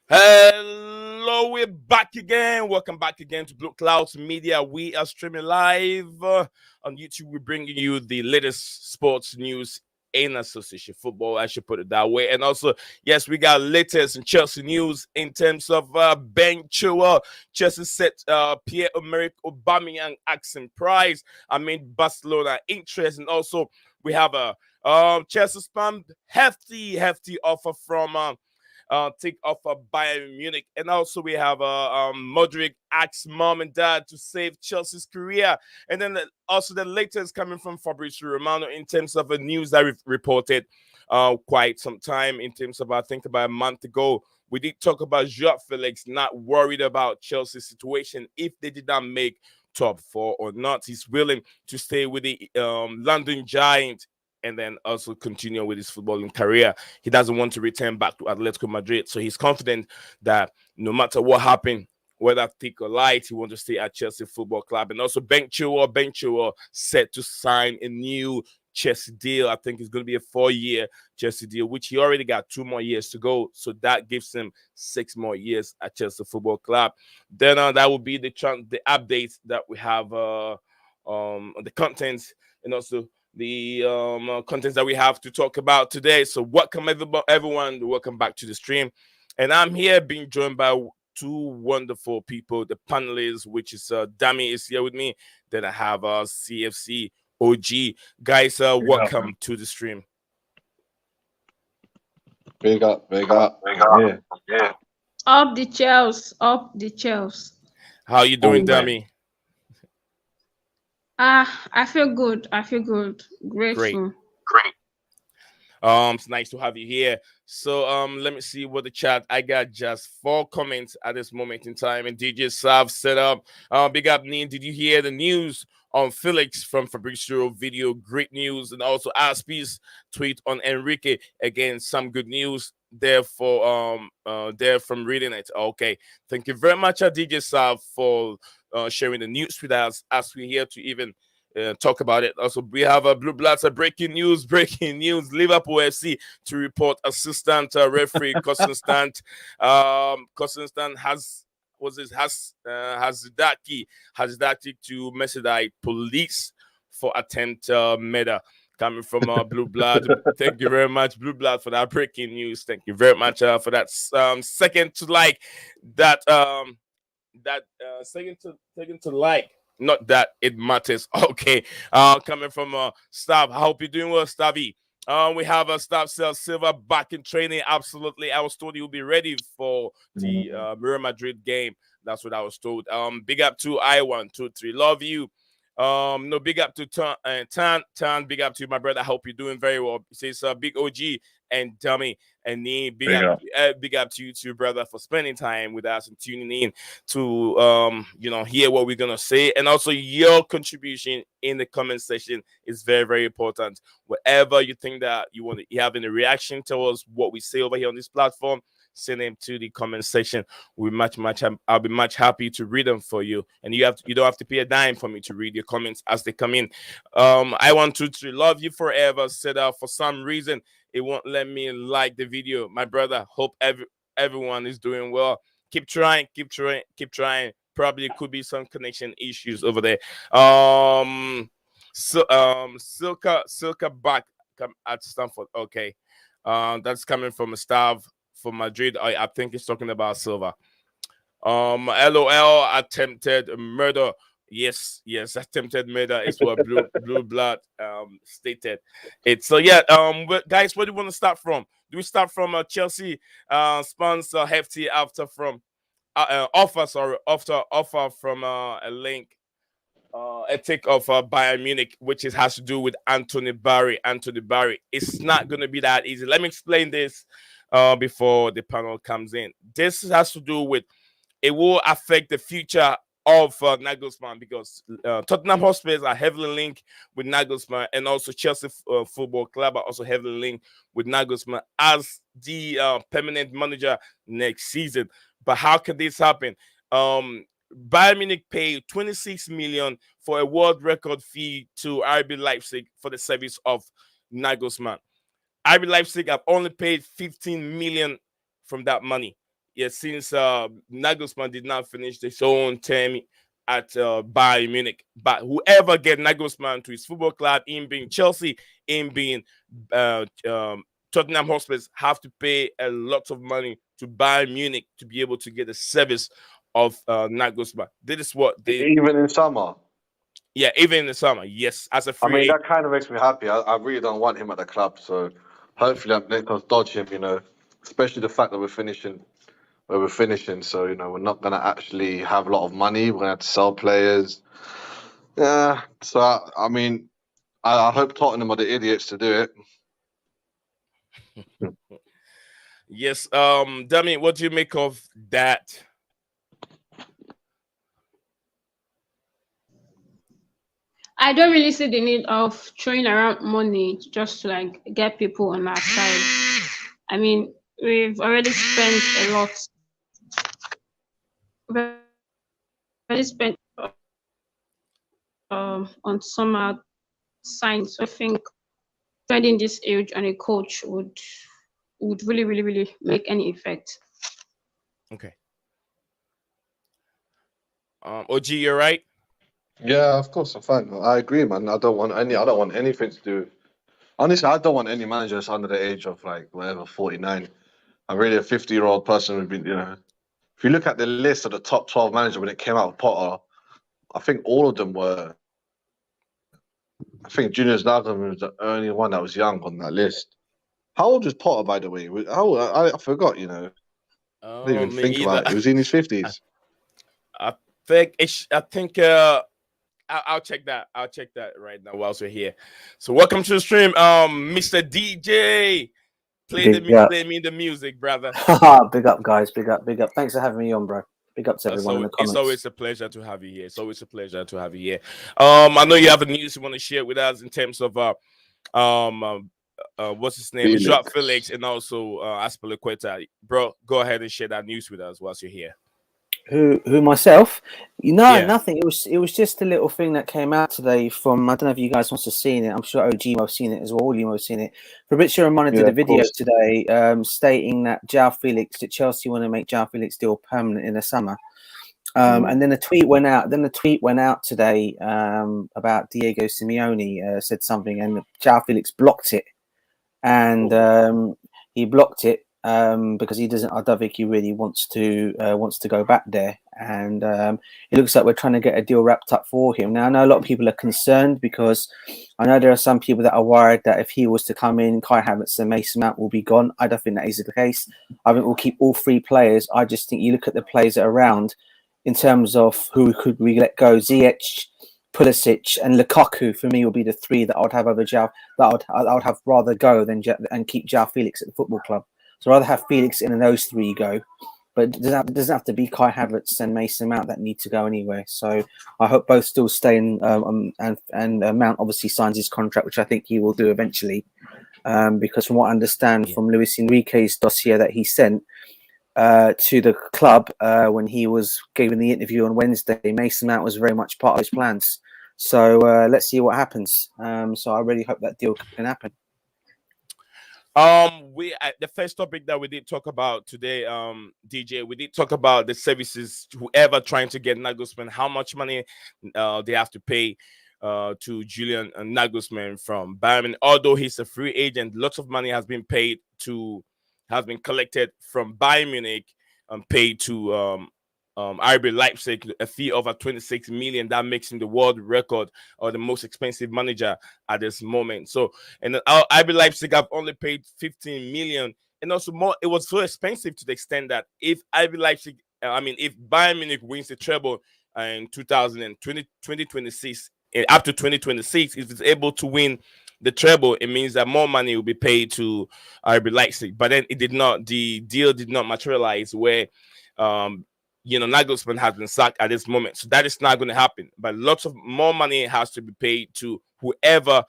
Hello, we're back again. Welcome back again to Blue Clouds Media. We are streaming live on YouTube. We're bringing you the latest sports news in association football. I should put it that way. And also, yes, we got latest in Chelsea news in terms of Ben Chilwell. Chelsea set Pierre-Emerick Aubameyang asking price. Barcelona interest, and also we have a Chelsea spam hefty offer from. Take off Bayern Munich, and also we have Modric asks mom and dad to save Chelsea's career, and then also the latest coming from Fabrizio Romano in terms of a news that we've reported quite some time in terms of I think about a month ago. We did talk about Joao Felix not worried about Chelsea's situation if they did not make top four or not. He's willing to stay with the London Giant and then also continue with his footballing career. He doesn't want to return back to Atletico Madrid. So he's confident that no matter what happened, whether thick or light, he wants to stay at Chelsea Football Club. And also Ben Chilwell set to sign a new Chelsea deal. I think it's going to be a 4-year Chelsea deal, which he already got 2 more years to go. So that gives him 6 more years at Chelsea Football Club. Then that will be the updates that we have on the contents and also the contents that we have to talk about today. So welcome everyone. Welcome back to the stream. And I'm here being joined by 2 wonderful people, the panelists, which is Dami is here with me. Then I have CFC OG. Guys, welcome to the stream. Big up. Yeah. Up the Chels. How you doing, Dami? I feel good. Grateful. Great. It's nice to have you here. So let me see what the chat. I got just 4 comments at this moment in time, and DJ Sav set up. Big up, Neen. Did you hear the news on Felix from Fabrizio video? Great news. And also Aspi's tweet on Enrique. Again, some good news there from reading it. Okay. Thank you very much, DJ Sav, for sharing the news with us as we're here to even talk about it. Also, we have Blue Bloods breaking news. Liverpool FC to report assistant referee Constant has Hazidaki to Merseyside police for attempt murder. Coming from Blue Blood. Thank you very much, Blue Blood, for that breaking news. Thank you very much for that second to like that. Second to like, not that it matters. Okay, coming from Stav. I hope you're doing well, Stavi. We have Stav Silva back in training. Absolutely, I was told he will be ready for the Real Madrid game. That's what I was told. Big up to I123. Love you. No, big up to Tan. Big up to my brother. I hope you're doing very well. He says big OG and Dummy and Nee. Big up to you too, brother, for spending time with us and tuning in to hear what we're gonna say, and also your contribution in the comment section is very, very important. Whatever you think that you have any reaction towards what we say over here on this platform, send them to the comment section. I'll be much happy to read them for you. And you don't have to pay a dime for me to read your comments as they come in. I want to love you forever. Said for some reason it won't let me like the video. My brother, hope everyone is doing well. Keep trying. Probably could be some connection issues over there. Silka back at Stanford. Okay. That's coming from a staff from Madrid. I think he's talking about Silva. LOL attempted murder. Yes, attempted murder is what Blue Blood stated. So yeah, guys, where do you want to start from? Do we start from Chelsea sponsor hefty offer from a link a take of Bayern Munich, which has to do with Anthony Barry. It's not going to be that easy. Let me explain this before the panel comes in. This has to do with it will affect the future of Nagelsmann, because Tottenham Hotspur are heavily linked with Nagelsmann, and also Chelsea Football Club are also heavily linked with Nagelsmann as the permanent manager next season. But how can this happen? Bayern Munich paid 26 million for a world record fee to RB Leipzig for the service of Nagelsmann. RB Leipzig have only paid 15 million from that money. Yes, since Nagelsmann did not finish his own term at Bayern Munich. But whoever get Nagelsmann to his football club, in being Chelsea, in being Tottenham Hotspur, have to pay a lot of money to Bayern Munich to be able to get the service of Nagelsmann. This is what they... Even in summer? Yeah, even in the summer, yes. As a free agent. That kind of makes me happy. I really don't want him at the club, so hopefully I'm going to dodge him, especially the fact that we're finishing where we're finishing. So, we're not going to actually have a lot of money. We're going to have to sell players. Yeah, so, I hope Tottenham are the idiots to do it. Yes, Dami, what do you make of that? I don't really see the need of throwing around money just to get people on our side. We've already spent a lot. We've already spent on some signs. So I think spending this age on a coach would really, really, really make any effect. Okay. OG, you're right. Yeah, of course, I'm fine. I agree, man. I don't want anything to do. Honestly, I don't want any managers under the age of 49. I'm really a 50-year-old person who's been, If you look at the list of the top 12 managers when it came out of Potter, I think all of them were. I think Junior Nagelsmann was the only one that was young on that list. How old was Potter, by the way? I forgot. I didn't even think about it. He was in his 50s. I think. I'll check that. I'll check that right now whilst we're here. So welcome to the stream, Mr. DJ. Play me the music, brother. Big up, guys. Big up. Thanks for having me on, bro. Big up to everyone in the comments. It's always a pleasure to have you here. I know you have a news you want to share with us in terms of what's his name? Joao Felix, and also Aspilicueta. Bro, go ahead and share that news with us whilst you're here. Who myself? Nothing. It was just a little thing that came out today from, I don't know if you guys must have seen it. I'm sure OG might have seen it as well. All you might have seen it. Fabrizio Romano did a video today stating that that Chelsea want to make Joao Felix deal permanent in the summer. And then a tweet went out. Today about Diego Simeone said something, and Joao Felix blocked it. And he blocked it. Because he doesn't, I don't think he really wants to go back there, and it looks like we're trying to get a deal wrapped up for him. Now I know a lot of people are concerned because I know there are some people that are worried that if he was to come in, Kai Havertz and Mason Mount will be gone. I don't think that is the case. I think we'll keep all three players. I just think you look at the players that are around in terms of who could we let go. Ziyech, Pulisic, and Lukaku for me will be the three that I would have over Joao. That I would have rather go than and keep Joao Felix at the football club. So I'd rather have Felix in and those three go. But it doesn't have to be Kai Havertz and Mason Mount that need to go anywhere. So I hope both still stay in, and Mount obviously signs his contract, which I think he will do eventually. Because from what I understand from Luis Enrique's dossier that he sent, to the club when he was giving the interview on Wednesday. Mason Mount was very much part of his plans. So let's see what happens. So I really hope that deal can happen. The first topic that we did talk about today, DJ, we did talk about the services, whoever trying to get Nagelsmann, how much money they have to pay to Julian Nagelsmann from Bayern. Although he's a free agent, lots of money has been collected from Bayern Munich and paid to RB Leipzig, a fee of 26 million. That makes him the world record or the most expensive manager at this moment. So, and RB Leipzig have only paid 15 million, and also more. It was so expensive to the extent that if RB Leipzig, if Bayern Munich wins the treble in 2026, up to 2026, if it's able to win the treble, it means that more money will be paid to RB Leipzig. But then it did not. The deal did not materialize where Nagelsmann has been sacked at this moment. So that is not going to happen. But lots of more money has to be paid to whoever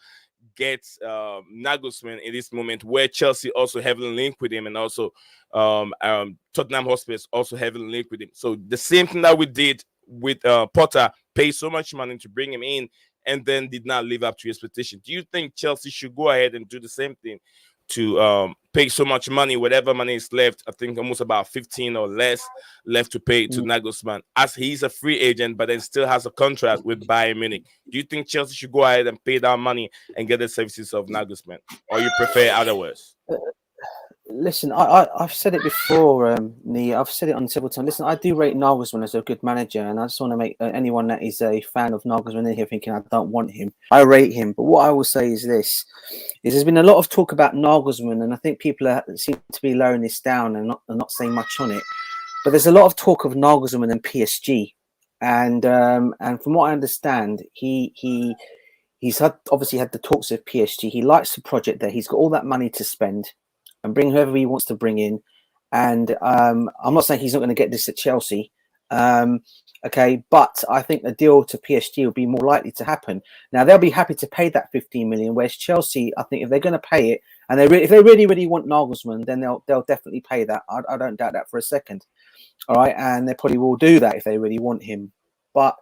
gets Nagelsmann in this moment, where Chelsea also heavily linked with him, and also Tottenham Hotspur is also heavily linked with him. So the same thing that we did with Potter, paid so much money to bring him in and then did not live up to expectation. Do you think Chelsea should go ahead and do the same thing to pay so much money, whatever money is left? I think almost about 15 or less left to pay to Nagelsmann, as he's a free agent, but then still has a contract with Bayern Munich. Do you think Chelsea should go ahead and pay that money and get the services of Nagelsmann, or you prefer otherwise? Listen, I've said it before, Nia. I've said it on several times. Listen, I do rate Nagelsmann as a good manager, and I just want to make anyone that is a fan of Nagelsmann in here thinking I don't want him. I rate him, but what I will say is this: there's been a lot of talk about Nagelsmann, and I think people seem to be lowering this down and not saying much on it. But there's a lot of talk of Nagelsmann and PSG, and from what I understand, he's obviously had the talks of PSG. He likes the project there. He's got all that money to spend and bring whoever he wants to bring in. And I'm not saying he's not going to get this at Chelsea. Okay, but I think the deal to PSG will be more likely to happen. Now, they'll be happy to pay that 15 million, whereas Chelsea, I think if they're going to pay it, and if they really want Nagelsmann, then they'll definitely pay that. I don't doubt that for a second. All right, and they probably will do that if they really want him. But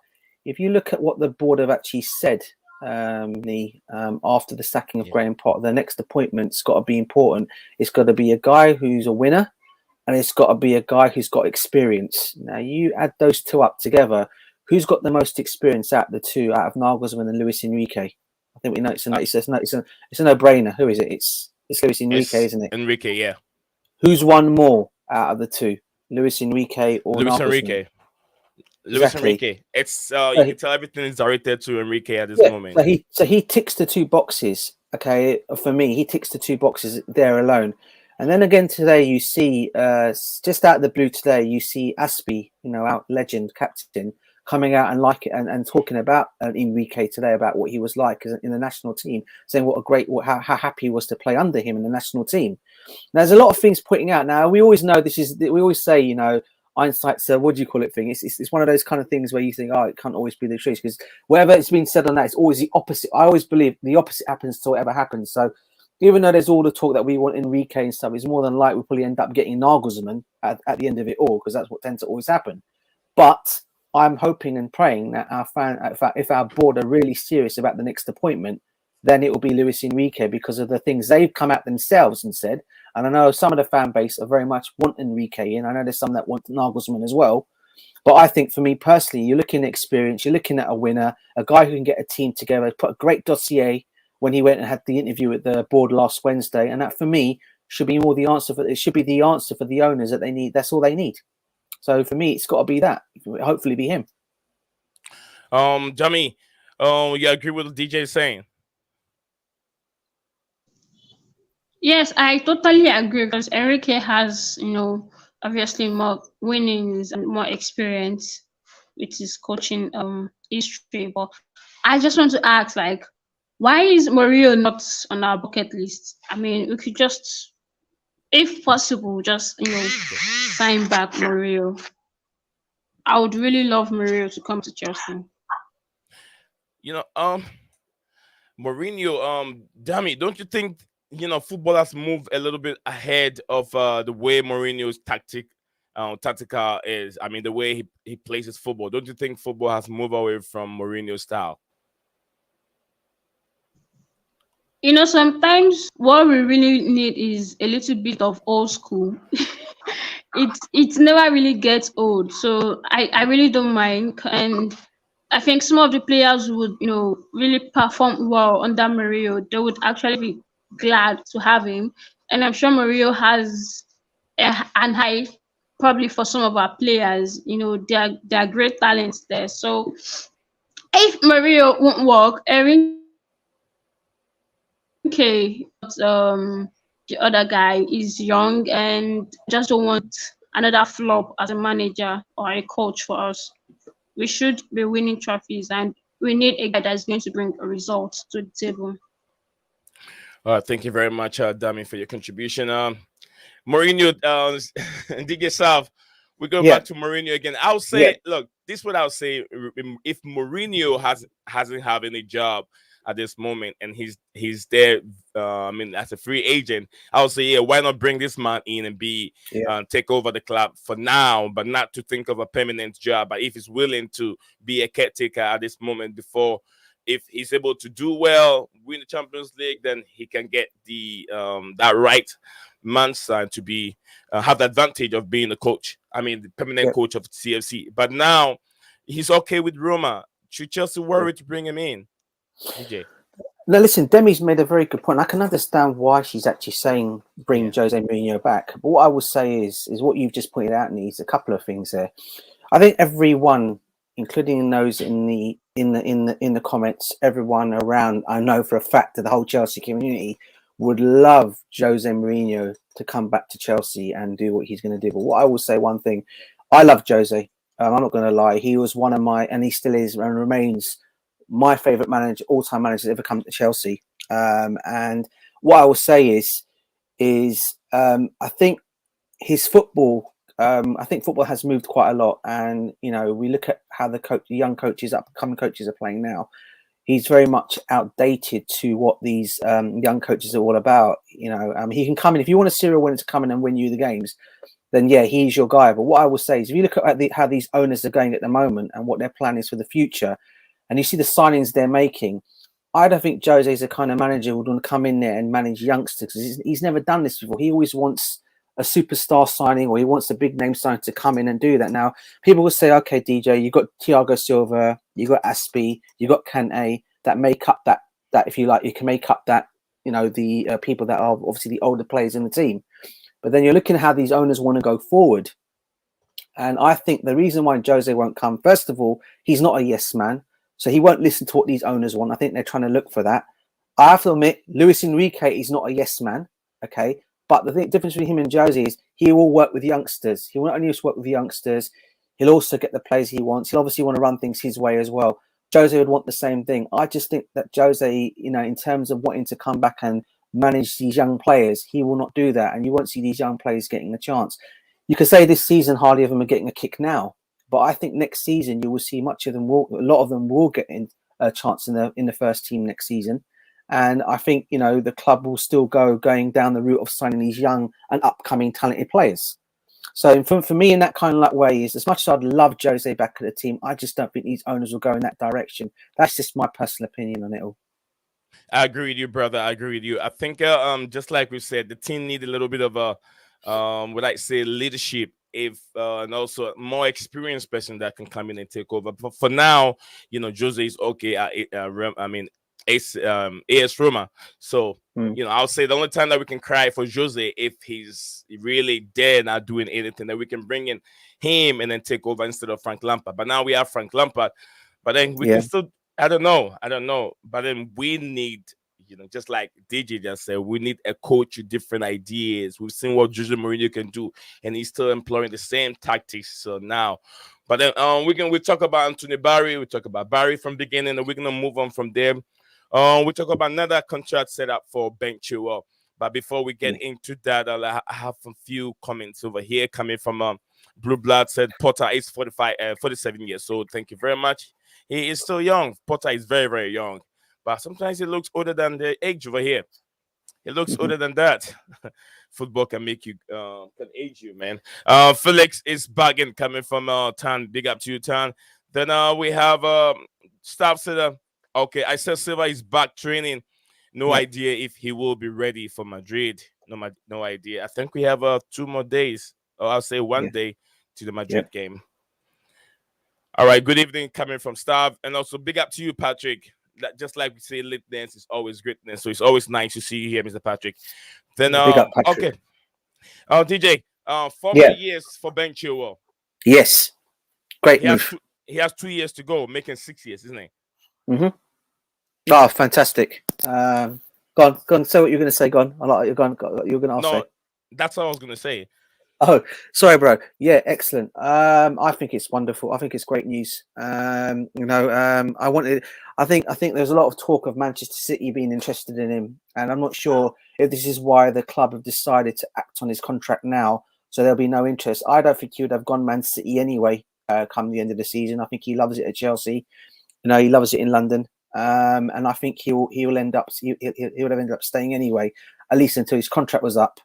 if you look at what the board have actually said, after the sacking of Graham Potter, the next appointment's got to be important. It's got to be a guy who's a winner, and it's got to be a guy who's got experience. Now, you add those two up together, who's got the most experience out of the two, out of Nagelsmann and Luis Enrique? I think we know it's a no-brainer. Who is it? It's Luis Enrique, isn't it? Enrique, yeah. Who's won more out of the two, Luis Enrique or Luis Nagelsmann? Enrique? Luis Enrique. It's you can tell everything is directed to Enrique at this moment. So he ticks the two boxes. Okay, for me, he ticks the two boxes there alone. And then again today, you see just out of the blue today, you see Aspie, our legend captain, coming out and talking about Enrique today, about what he was like in the national team, saying how happy he was to play under him in the national team. Now, there's a lot of things pointing out. Now, we always know we always say, Einstein's what do you call it thing? It's one of those kind of things where you think, it can't always be the truth, because whatever it's been said on that, it's always the opposite. I always believe the opposite happens to whatever happens. So even though there's all the talk that we want Enrique and stuff, it's more than likely we'll probably end up getting Nagelsmann at the end of it all, because that's what tends to always happen. But I'm hoping and praying that if our board are really serious about the next appointment, then it will be Luis Enrique, because of the things they've come out themselves and said. And I know some of the fan base are very much want Enrique, and I know there's some that want Nagelsmann as well. But I think for me personally, you're looking at experience, you're looking at a winner, a guy who can get a team together, put a great dossier when he went and had the interview with the board last Wednesday. And that for me should be more the answer it should be the answer for the owners that they need. That's all they need. So for me, it's got to be that. Hopefully be him. Jamie, you agree with what DJ is saying? Yes, I totally agree, because Enrique has, obviously more winnings and more experience with his coaching history. But I just want to ask, why is Mourinho not on our bucket list? I mean, we could just, if possible, just sign back Mourinho. I would really love Mourinho to come to Chelsea. Mourinho, Dami, don't you think football has moved a little bit ahead of the way Mourinho's tactic tactical is, I mean, the way he plays his football. Don't you think football has moved away from Mourinho's style? Sometimes what we really need is a little bit of old school. It never really gets old, so I really don't mind. And I think some of the players would, really perform well under Mourinho. They would actually be glad to have him. And I'm sure Mourinho has an eye probably for some of our players. There are great talents there. So if Mourinho won't work, the other guy is young and just don't want another flop as a manager or a coach for us. We should be winning trophies, and we need a guy that's going to bring a result to the table. Thank you very much, Dami, for your contribution. Mourinho, DJ South, we go back to Mourinho again. I'll say, look, this is what I'll say. If Mourinho hasn't have any job at this moment and he's there, as a free agent, I'll say, why not bring this man in and take over the club for now, but not to think of a permanent job. But if he's willing to be a caretaker at this moment, before, if he's able to do well, win the Champions League, then he can get the that right man sign to be have the advantage of being the coach. I mean, the permanent coach of CFC. But now he's okay with Roma. Should Chelsea worry to bring him in? DJ. No, listen, Demi's made a very good point. I can understand why she's actually saying bring Jose Mourinho back. But what I will say is what you've just pointed out needs a couple of things there. I think everyone, including those in the comments, everyone around, I know for a fact that the whole Chelsea community would love Jose Mourinho to come back to Chelsea and do what he's going to do. But what I will say one thing, I love Jose. I'm not going to lie. He was one of my, and he still is and remains my favorite manager, all-time manager to ever come to Chelsea. And what I will say is I think his football, I think football has moved quite a lot. And, we look at how the young coaches, upcoming coaches are playing now. He's very much outdated to what these young coaches are all about. He can come in, if you want a serial winner to come in and win you the games, then he's your guy. But what I will say is, if you look at how these owners are going at the moment and what their plan is for the future, and you see the signings they're making, I don't think Jose is the kind of manager who would want to come in there and manage youngsters. He's never done this before. He always wants a superstar signing, or he wants a big name signing to come in and do that. Now, people will say, okay, DJ, you got Thiago Silva, you got Aspi, you got Kante, that make up that if you like, you can make up that, the people that are obviously the older players in the team. But then you're looking at how these owners want to go forward. And I think the reason why Jose won't come, first of all, he's not a yes man. So he won't listen to what these owners want. I think they're trying to look for that. I have to admit, Luis Enrique is not a yes man. Okay. But the difference between him and Jose is he will work with youngsters. He will not only just work with youngsters, he'll also get the players he wants. He'll obviously want to run things his way as well. Jose would want the same thing. I just think that Jose, in terms of wanting to come back and manage these young players, he will not do that. And you won't see these young players getting a chance. You could say this season, hardly of them are getting a kick now. But I think next season you will see a lot of them will get a chance in the first team next season. And I think, the club will still going down the route of signing these young and upcoming talented players. So for me, in that kind of way, is as much as I'd love Jose back at the team, I just don't think these owners will go in that direction. That's just my personal opinion on it all. I agree with you, brother. I agree with you. I think, just like we said, the team need a little bit of leadership, and also a more experienced person that can come in and take over. But for now, Jose is okay at AS Roma. So, I'll say the only time that we can cry for Jose if he's really there not doing anything, that we can bring in him and then take over instead of Frank Lampard. But now we have Frank Lampard. But then we can still, I don't know. But then we need, just like DJ just said, we need a coach with different ideas. We've seen what Jose Mourinho can do, and he's still employing the same tactics. So now, but then we talk about Anthony Barry, we talk about Barry from beginning, and we're gonna move on from there. We talk about another contract set up for Ben Chilwell. But before we get into that, I have a few comments over here coming from Blue Blood. Said Potter is 47 years old. Thank you very much. He is still young. Potter is very, very young. But sometimes he looks older than the age over here. He looks older than that. Football can make you, can age you, man. Felix is back in coming from Tan. Big up to you, Tan. Then we have Staff said, okay, I said Silva is back training. No idea if he will be ready for Madrid. No idea. I think we have 2 more days, or I'll say 1 day to the Madrid game. All right, good evening coming from Staff. And also big up to you, Patrick. Just like we say, lit dance is always greatness. So it's always nice to see you here, Mr. Patrick. Then, big up, Patrick. Okay. DJ, 4 more years for Ben Chilwell. Yes. Great move. He has 2 years to go, making 6 years, isn't he? Mm-hmm. Oh, fantastic. Go on. Say what you're going to say. Go on. I like you're going to say. That's what I was going to say. Oh, sorry, bro. Yeah, excellent. I think it's wonderful. I think it's great news. I think there's a lot of talk of Manchester City being interested in him, and I'm not sure if this is why the club have decided to act on his contract now, so there'll be no interest. I don't think he would have gone Man City anyway. Come the end of the season, I think he loves it at Chelsea. He loves it in London, and I think he would have ended up staying anyway, at least until his contract was up.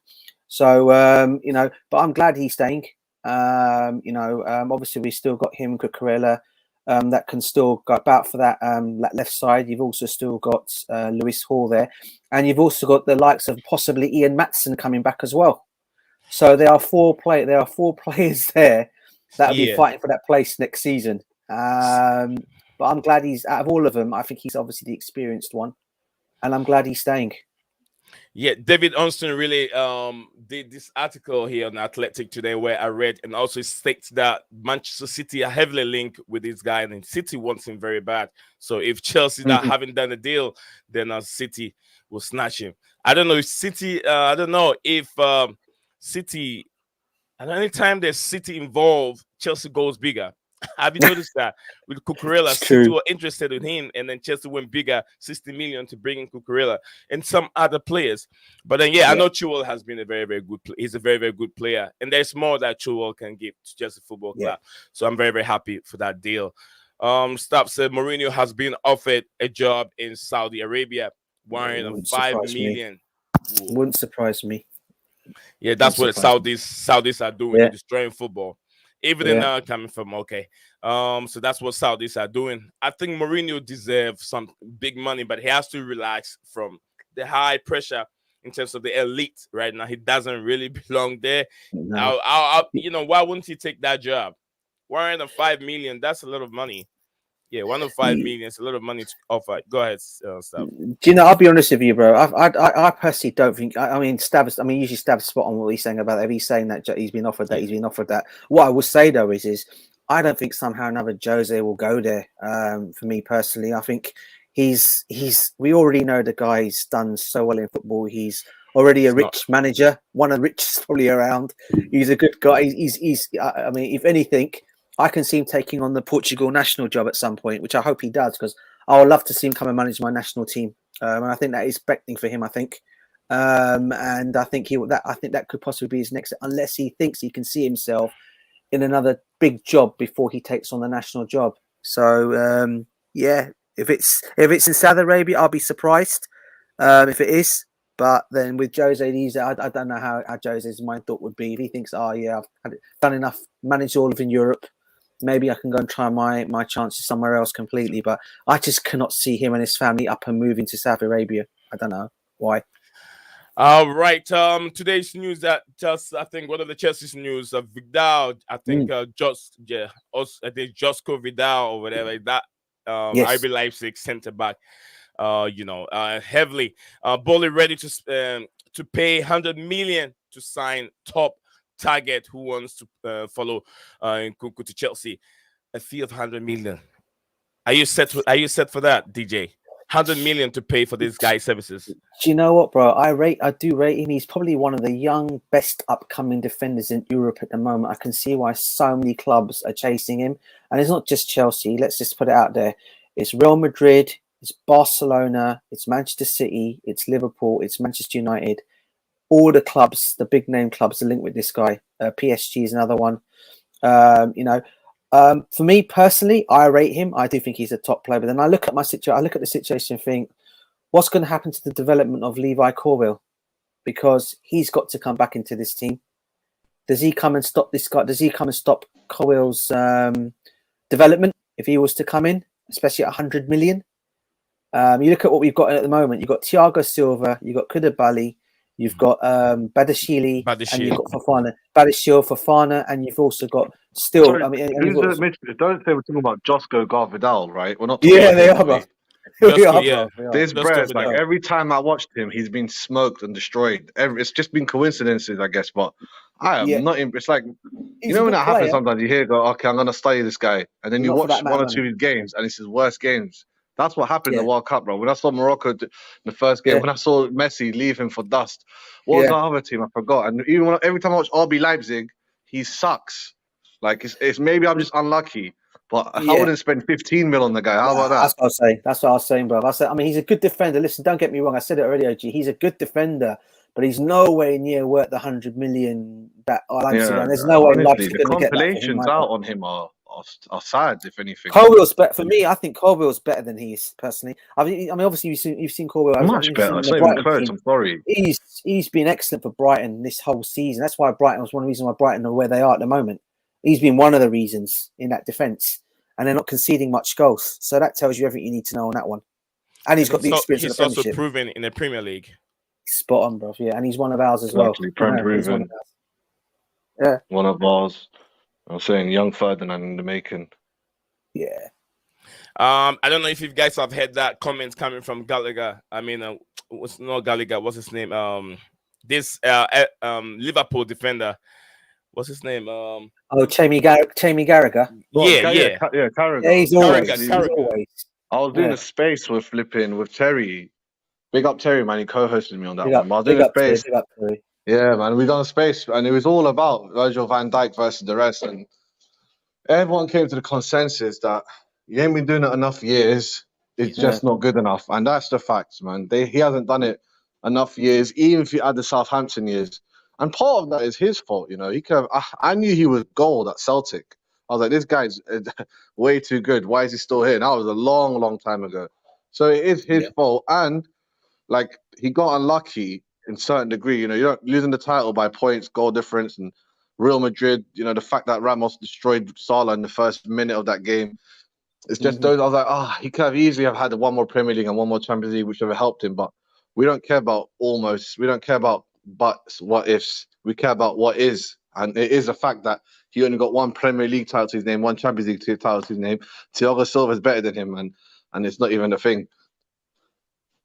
So, but I'm glad he's staying. Obviously we still got him, Cucurella, that can still go about for that left side. You've also still got Lewis Hall there, and you've also got the likes of possibly Ian Maatsen coming back as well. So there are 4 players there that'll be fighting for that place next season. But I'm glad he's out of all of them. I think he's obviously the experienced one, and I'm glad he's staying. Yeah, David Onston really did this article here on Athletic today where I read, and also states that Manchester City are heavily linked with this guy, and City wants him very bad. So if Chelsea haven't done a deal, then City will snatch him. I don't know if City, City, and anytime there's City involved, Chelsea goes bigger. Have you noticed that with Cucurella, City were interested in him, and then Chelsea went bigger, 60 million to bring in Cucurella and some other players. But then, I know Chilwell has been a very, very good player. He's a very, very good player, and there's more that Chilwell can give to Chelsea Football Club. So I'm very, very happy for that deal. Staff said Mourinho has been offered a job in Saudi Arabia, $105 million. Wouldn't surprise me. Yeah, that's what the Saudis are doing. They're destroying football. Even coming from so that's what Saudis are doing. I think Mourinho deserves some big money, but he has to relax from the high pressure in terms of the elite right now. He doesn't really belong there. No. Why wouldn't he take that job? $105 million, that's a lot of money. Yeah, $105 million is a lot of money to offer. Go ahead, Stav. Do you know? I'll be honest with you, bro. I personally don't think. Usually Stav's spot on what he's saying about it. He's saying that he's been offered that. He's been offered that. What I will say though is I don't think somehow another Jose will go there. For me personally, I think he's. We already know the guy's done so well in football. He's already a rich manager, one of the richest probably around. He's a good guy. He's. If anything, I can see him taking on the Portugal national job at some point, which I hope he does, because I would love to see him come and manage my national team. And I think that is expecting for him. I think, and I think that could possibly be his next, unless he thinks he can see himself in another big job before he takes on the national job. So if it's in Saudi Arabia, I'll be surprised if it is. But then with Jose, I don't know how Jose's mind thought would be if he thinks, I've done enough, managed all of in Europe. Maybe I can go and try my chances somewhere else completely. But I just cannot see him and his family up and moving to Saudi Arabia. I don't know why. All right. Today's news I think one of the Chelsea's news of Vidal. I think Josko Vidal or whatever that RB Leipzig centre back. Heavily boldly ready to pay 100 million to sign top target who wants to follow Nkunku to Chelsea. A fee of 100 million. Are you set for that, DJ? 100 million to pay for this guy's services. Do you know what, bro? I do rate him. He's probably one of the young, best upcoming defenders in Europe at the moment. I can see why so many clubs are chasing him. And it's not just Chelsea. Let's just put it out there. It's Real Madrid, it's Barcelona, it's Manchester City, it's Liverpool, it's Manchester United. All the clubs, the big name clubs, are linked with this guy. PSG is another one. For me personally, I rate him. I do think he's a top player. But then I look at the situation and think, what's going to happen to the development of Levi Corwell? because he's got to come back into this team. Does he come and stop this guy? Does he come and stop Chilwell's development if he was to come in, especially at 100 million? You look at what we've got at the moment. You've got Thiago Silva, you've got Koulibaly, you've got Badashili, and you've got Fofana. Badashil, Fofana, and you've also got still. Sorry, I mean, don't say we're talking about Josko Garvidal, right? We're not. Yeah, they are. Bro. This Brez, like every time I watched him, he's been smoked and destroyed. It's just been coincidences, I guess. But I am not. It's like when that happens, sometimes you hear, "Go, okay, I'm gonna study this guy," and then you watch one or two of his games, and it's his worst games. That's what happened in the World Cup, bro. When I saw Morocco in the first game, when I saw Messi leave him for dust, what was the other team? I forgot. And even every time I watch RB Leipzig, he sucks. Like it's maybe I'm just unlucky, but I wouldn't spend 15 mil on the guy. How about that? That's what I was saying. That's what I was saying, bro. I mean, he's a good defender. Listen, don't get me wrong. I said it already, OG. He's a good defender, but he's nowhere near worth the 100 million that Leipzig. And there's no way Leipzig the going to get that. The compilations out on him are sad, if anything. Chilwell's better for me. I think Chilwell's better than he is personally. I mean, obviously you've seen Chilwell much better. It's not even close. I'm sorry. He's been excellent for Brighton this whole season. That's why Brighton was one of the reasons why Brighton are where they are at the moment. He's been one of the reasons in that defence, and they're not conceding much goals. So that tells you everything you need to know on that one. And he's got the experience. He's also proven in the Premier League. Spot on, bro. Yeah, and he's one of ours as well. Proven. Yeah, one of ours. I was saying young Ferdinand in the making. Yeah. I don't know if you guys have heard that comments coming from Gallagher. I mean, what's not Gallagher? What's his name? This Liverpool defender. What's his name? Jamie Carragher. Yeah, Carragher. Yeah, he's always. I was doing a space with Terry. Big up Terry, man. He co-hosted me on that one. I was doing a space. Yeah, man. We done a space, and it was all about Virgil van Dijk versus the rest, and everyone came to the consensus that he ain't been doing it enough years. It's just not good enough, and that's the facts, man. He hasn't done it enough years, even if you add the Southampton years. And part of that is his fault, He could have. I knew he was gold at Celtic. I was like, this guy's way too good. Why is he still here? And that was a long, long time ago. So it is his fault, and like he got unlucky in certain degree. You're not losing the title by points, goal difference, and Real Madrid. The fact that Ramos destroyed Salah in the first minute of that game. It's just those. I was like, he could have easily have had one more Premier League and one more Champions League, which would have helped him. But we don't care about almost. We don't care about buts, what ifs. We care about what is, and it is a fact that he only got one Premier League title to his name, one Champions League title to his name. Thiago Silva is better than him, and it's not even a thing.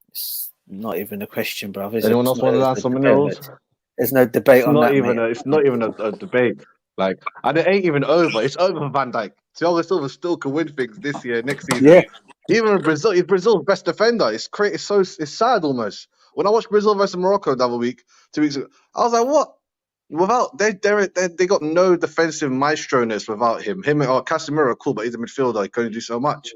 It's not even a question, bro. Anyone else want to ask something else? There's no debate on that. It's not even a debate. Like, and it ain't even over. It's over for Van Dijk. Thiago Silva still can win things this year, next season. Yeah. Even Brazil, he's Brazil's best defender. It's sad almost. When I watched Brazil versus Morocco the other week, 2 weeks ago, I was like, what? Without they got no defensive maestro-ness without him. Casemiro, cool, but he's a midfielder. He can only do so much.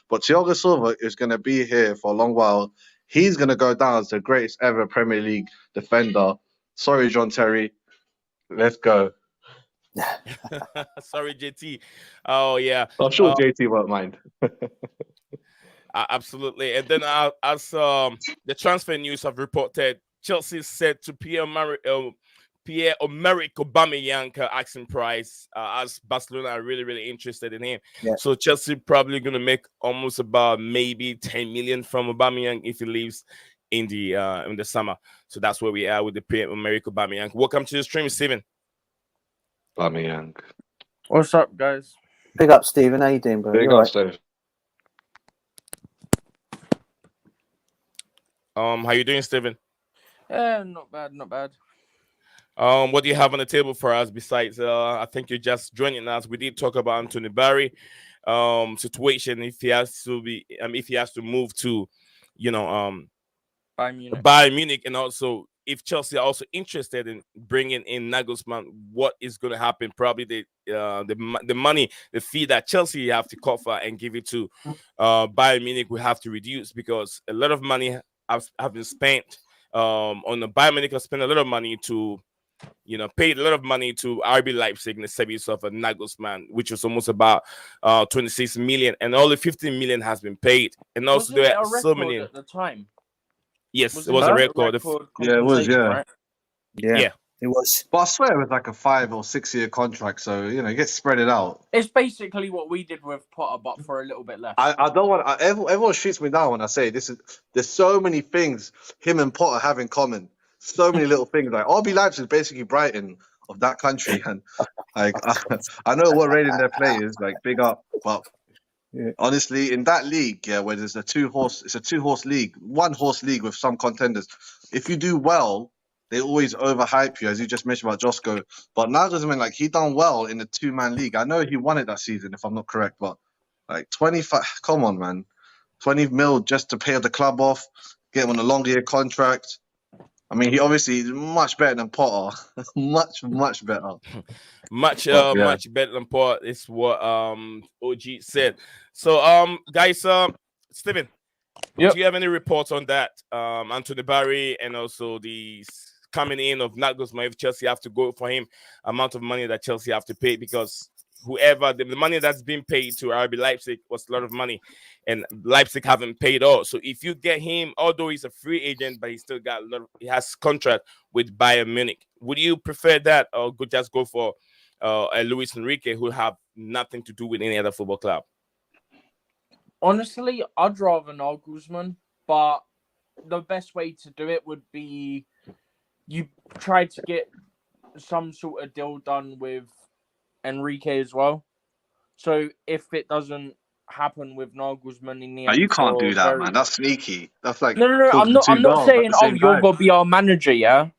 But Thiago Silva is going to be here for a long while. He's going to go down as the greatest ever Premier League defender. Sorry, John Terry. Let's go. Sorry, JT. Oh, yeah. I'm sure JT won't mind. Absolutely. And then as the transfer news have reported, Chelsea said to Pierre-Emerick Aubameyang asking price as Barcelona are really, really interested in him. Yeah. So Chelsea probably going to make almost about maybe 10 million from Aubameyang if he leaves in the summer. So that's where we are with the Pierre-Emerick Aubameyang. Welcome to the stream, Steven. Aubameyang. What's up, guys? Big up, Steven. How you doing, bro? Big up, Steve. How you doing, Steven? Yeah, not bad. What do you have on the table for us besides I think you're just joining us. We did talk about Anthony Barry situation if he has to move to Bayern Munich, and also if Chelsea are also interested in bringing in Nagelsmann, what is going to happen? Probably the money, the fee that Chelsea have to cover and give it to Bayern Munich will have to reduce, because a lot of money have been spent on the Bayern Munich. Have spent a lot of money to paid a lot of money to RB Leipzig in the service of a Nagelsmann, which was almost about 26 million, and only 15 million has been paid. And also there are so many at the time. Yes, it was a record. Yeah, it was. Yeah, right? Yeah. It was. But I swear it was like a 5 or 6 year contract, so you know, it gets spread it out. It's basically what we did with Potter, but for a little bit less. I don't want. Everyone shoots me down when I say this is. There's so many things him and Potter have in common. So many little things. Like RB Leipzig is basically Brighton of that country, and like I know what rating their players. Like big up, but honestly, in that league, where there's it's a 2-horse league, 1-horse league with some contenders. If you do well, they always overhype you, as you just mentioned about Josko. But Nagelsmann, like he done well in the 2-man league. I know he won it that season, if I'm not correct, but like 25. Come on, man, 20 mil just to pay the club off, get him on a longer year contract. I mean, he obviously is much better than Potter. much better. Much better than Potter is what OG said. So guys, Stephen, do you have any reports on that? Anthony Barry and also the coming in of Nagelsmann, if Chelsea have to go for him, amount of money that Chelsea have to pay, because whoever the money that's been paid to RB Leipzig was a lot of money, and Leipzig haven't paid all. So if you get him, although he's a free agent, but he still got he has contract with Bayern Munich. Would you prefer that, or just go for Luis Enrique, who have nothing to do with any other football club? Honestly, I'd rather Nagelsmann, but the best way to do it would be you try to get some sort of deal done with Enrique as well. So if it doesn't happen with Nagelsmann in the end, You can't do that, man. That's sneaky. That's like no. I'm not saying you're gonna be our manager, yeah.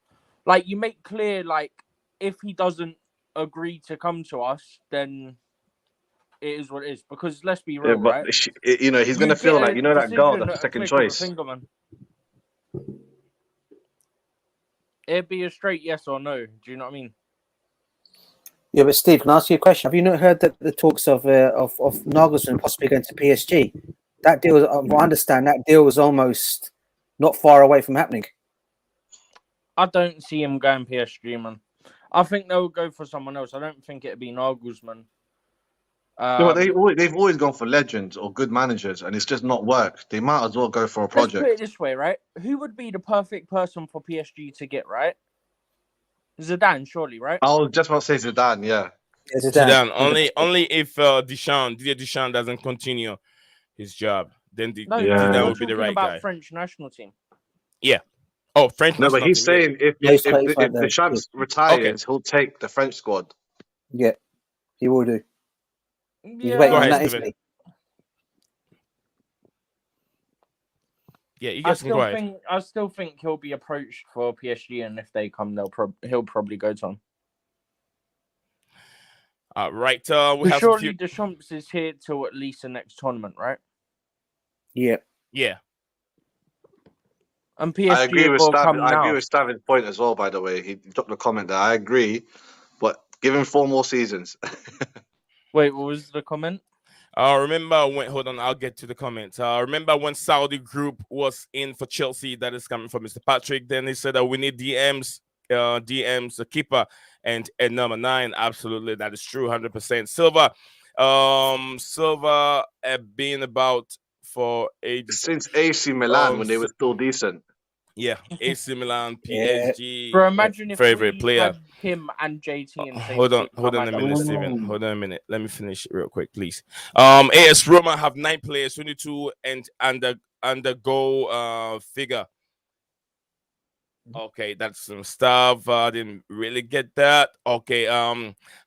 Like you make clear, like if he doesn't agree to come to us, then it is what it is. Because let's be real, right? You know, he's gonna feel like that girl that's second choice. It'd be a straight yes or no. Do you know what I mean? Yeah, but Steve, can I ask you a question? Have you not heard that the talks of Nagelsmann possibly going to PSG? That deal, I understand, that deal was almost not far away from happening. I don't see him going PSG, man. I think they'll go for someone else. I don't think it'd be Nagelsmann. They've always gone for legends or good managers, and it's just not worked. They might as well go for a project. Let's put it this way, right? Who would be the perfect person for PSG to get, right? Zidane, surely, right? I was just about to say Zidane, yeah. Zidane. Only if Didier Deschamps doesn't continue his job, then Zidane would be the right guy. French national team. Yeah. Oh, French. No, but he's saying if Deschamps retires, he'll take the French squad. Yeah, he will do. Yeah. He's waiting on that, isn't he? Yeah, you guys can go ahead. I still think he'll be approached for PSG, and if they come, he'll probably go to them. Right. Surely Deschamps is here till at least the next tournament, right? Yeah. Yeah. And PSG I agree with Stavin's point as well, by the way. He dropped a comment there. I agree, but give him 4 more seasons. Wait, what was the comment? Remember when? Hold on, I'll get to the comments. Remember when Saudi group was in for Chelsea? That is coming from Mr. Patrick. Then he said that we need DMs, a keeper, and number 9. Absolutely, that is true, 100%. Silva, being about for ages since AC Milan when they were still decent. Yeah, AC Milan, PSG. Bro, imagine if favorite player. Had him and JT. And hold on a minute, Steven. Hold on a minute. Let me finish real quick, please. AS Roma have 9 players, 22 and undergo figure. Okay, that's some stuff. I didn't really get that. Okay,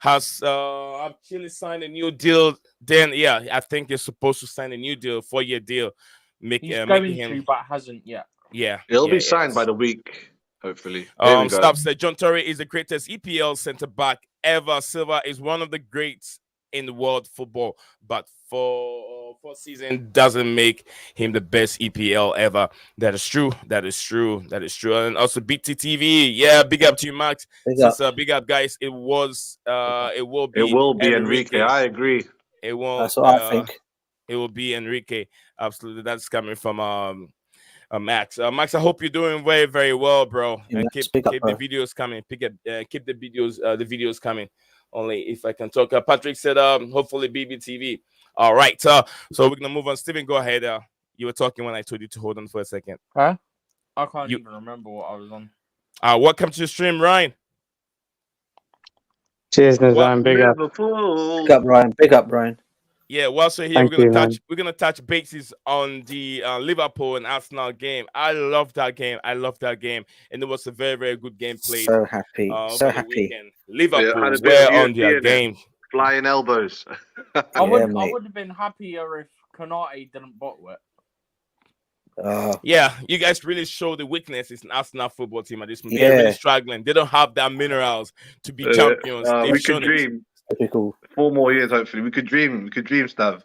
has actually signed a new deal? Then yeah, I think you're supposed to sign a new deal, 4-year deal. He's going to, but hasn't yet. Yeah, it'll be signed by the week, hopefully. Stop said John Torre is the greatest EPL centre back ever. Silva is one of the greats in the world football, but for season doesn't make him the best EPL ever. That is true. And also BTTV, yeah, big up to you, Max. Big up, guys. It will be Enrique. I agree. It won't. That's what I think. It will be Enrique. Absolutely, that's coming from Max. Max, I hope you're doing very, very well, bro. Yeah, and keep the videos coming. Keep the videos coming. Only if I can talk. Patrick said, hopefully BBTV. All right. So we're gonna move on. Steven, go ahead. You were talking when I told you to hold on for a second. Huh? I can't even remember what I was on. Welcome to the stream, Ryan. Cheers, Nazan. Big up. Liverpool. Big up, Ryan. Big up, Ryan. Yeah, whilst we're here, Thank you, man. we're gonna touch bases on the Liverpool and Arsenal game. I love that game. And it was a very, very good game played. So happy. So over the happy. weekend. Liverpool had a bit were of on UFC their in it. game. Flying elbows. I would mate. have been happier if Konate didn't bottle it. Yeah, you guys really show the weaknesses in Arsenal football team at this moment. Yeah. They're really struggling. They don't have that minerals to be champions. They've we could shown it. dream. Typical. 4 more years, hopefully. We could dream, Stav.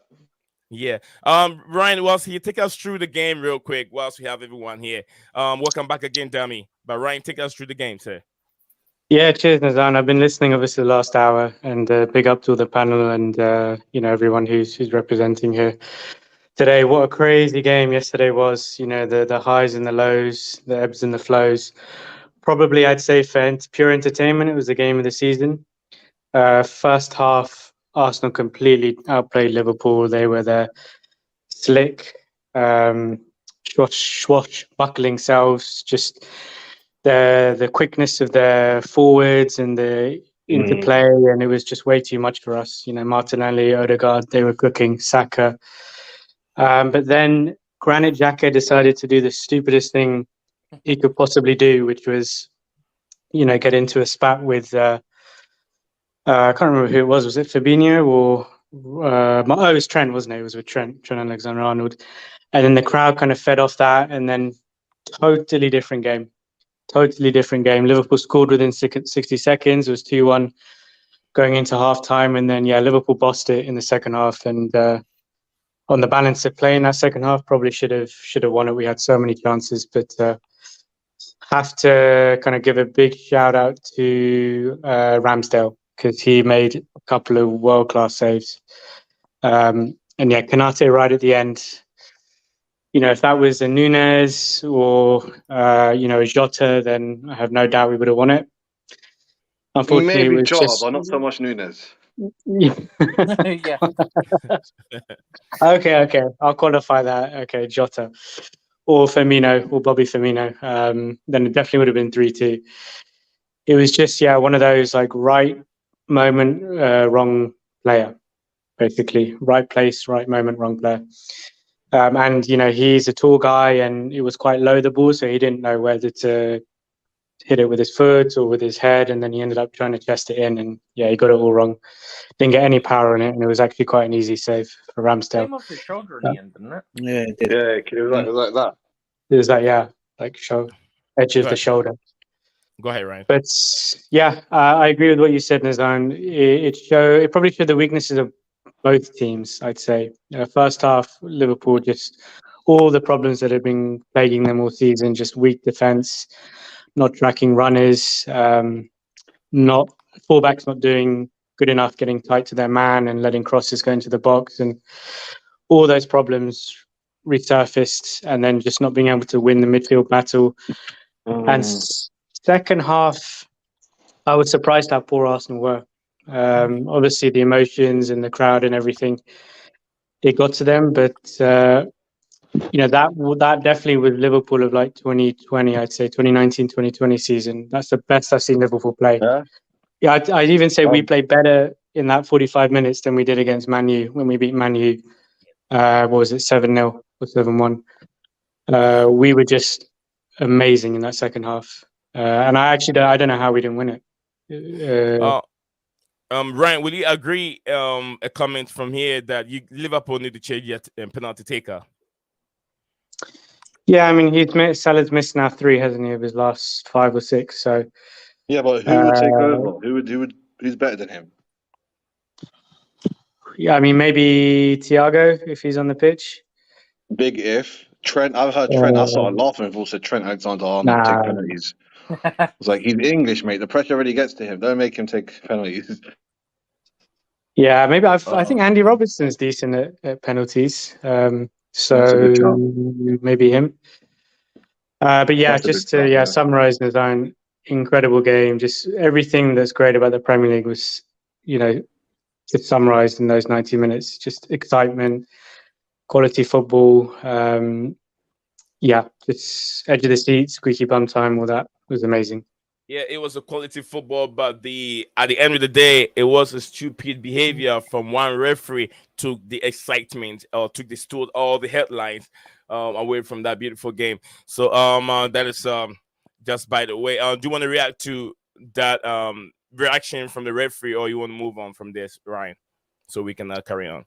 Yeah. Ryan, whilst you take us through the game real quick, whilst we have everyone here. Welcome back again, Dummy. But Ryan, take us through the game, sir. Yeah, cheers, Nazan. I've been listening, obviously, the last hour, and big up to the panel and everyone who's representing here today. What a crazy game yesterday was. The highs and the lows, the ebbs and the flows. Probably, I'd say, for pure entertainment, it was the game of the season. First half, Arsenal completely outplayed Liverpool. They were the slick, swashbuckling selves, just the quickness of their forwards and the interplay, and it was just way too much for us. Martinelli, Odegaard, they were cooking, Saka. But then Granit Xhaka decided to do the stupidest thing he could possibly do, which was, get into a spat with... I can't remember who it was. Was it Fabinho or it was Trent, wasn't it? It was with Trent Alexander-Arnold. And then the crowd kind of fed off that, and then totally different game. Liverpool scored within 60 seconds. It was 2-1 going into half-time, and then, Liverpool bossed it in the second half. And on the balance of play in that second half, probably should have won it. We had so many chances, but have to kind of give a big shout-out to Ramsdale, because he made a couple of world-class saves. Konate right at the end. If that was a Nunes or, a Jota, then I have no doubt we would have won it. Unfortunately, Maybe it was Jota, just... but not so much Nunes. Yeah. Okay. I'll qualify that. Okay, Jota. Or Firmino, or Bobby Firmino. Then it definitely would have been 3-2. It was just, one of those, right moment, wrong player, basically. Right place, right moment, wrong player. And he's a tall guy, and it was quite low, the ball, so he didn't know whether to hit it with his foot or with his head, and then he ended up trying to chest it in, and he got it all wrong. Didn't get any power in it, and it was actually quite an easy save for Ramsdale. Came off his shoulder in the end, didn't it? Yeah, it did. Yeah, it was like that. It was edge of the shoulder. Go ahead, Ryan. But I agree with what you said, Nazan. It probably showed the weaknesses of both teams, I'd say. First half, Liverpool, just all the problems that have been plaguing them all season, just weak defence, not tracking runners, not fullbacks not doing good enough getting tight to their man and letting crosses go into the box, and all those problems resurfaced, and then just not being able to win the midfield battle. And second half, I was surprised how poor Arsenal were. Obviously, the emotions and the crowd and everything, it got to them. But that definitely with Liverpool of 2020, I'd say 2019, 2020 season. That's the best I've seen Liverpool play. Yeah, I'd even say we played better in that 45 minutes than we did against Man U when we beat Man U. What was it, 7-0 or 7-1? We were just amazing in that second half. And I don't know how we didn't win it. Ryan, will you agree a comment from here that Liverpool need to change your penalty taker? Yeah, I mean, Salah's missed now 3, hasn't he, of his last 5 or 6? So yeah, but who would take over? Who's better than him? Yeah, I mean, maybe Thiago if he's on the pitch. Big if. Trent, I've heard Trent. I started laughing with also Trent Alexander-Arnold take penalties. It's like, he's English, mate. The pressure already gets to him. Don't make him take penalties. Yeah, maybe I think Andy Robertson's decent at penalties. So maybe him. But yeah, just to summarize his own incredible game. Just everything that's great about the Premier League was, just summarized in those 90 minutes. Just excitement, quality football. yeah, just edge of the seat, squeaky bum time, all that was amazing. Yeah, it was a quality football, but at the end of the day, it was a stupid behavior from one referee. Took the excitement or stole all the headlines away from that beautiful game. So that is just by the way. Do you want to react to that reaction from the referee, or you want to move on from this, Ryan, so we can carry on?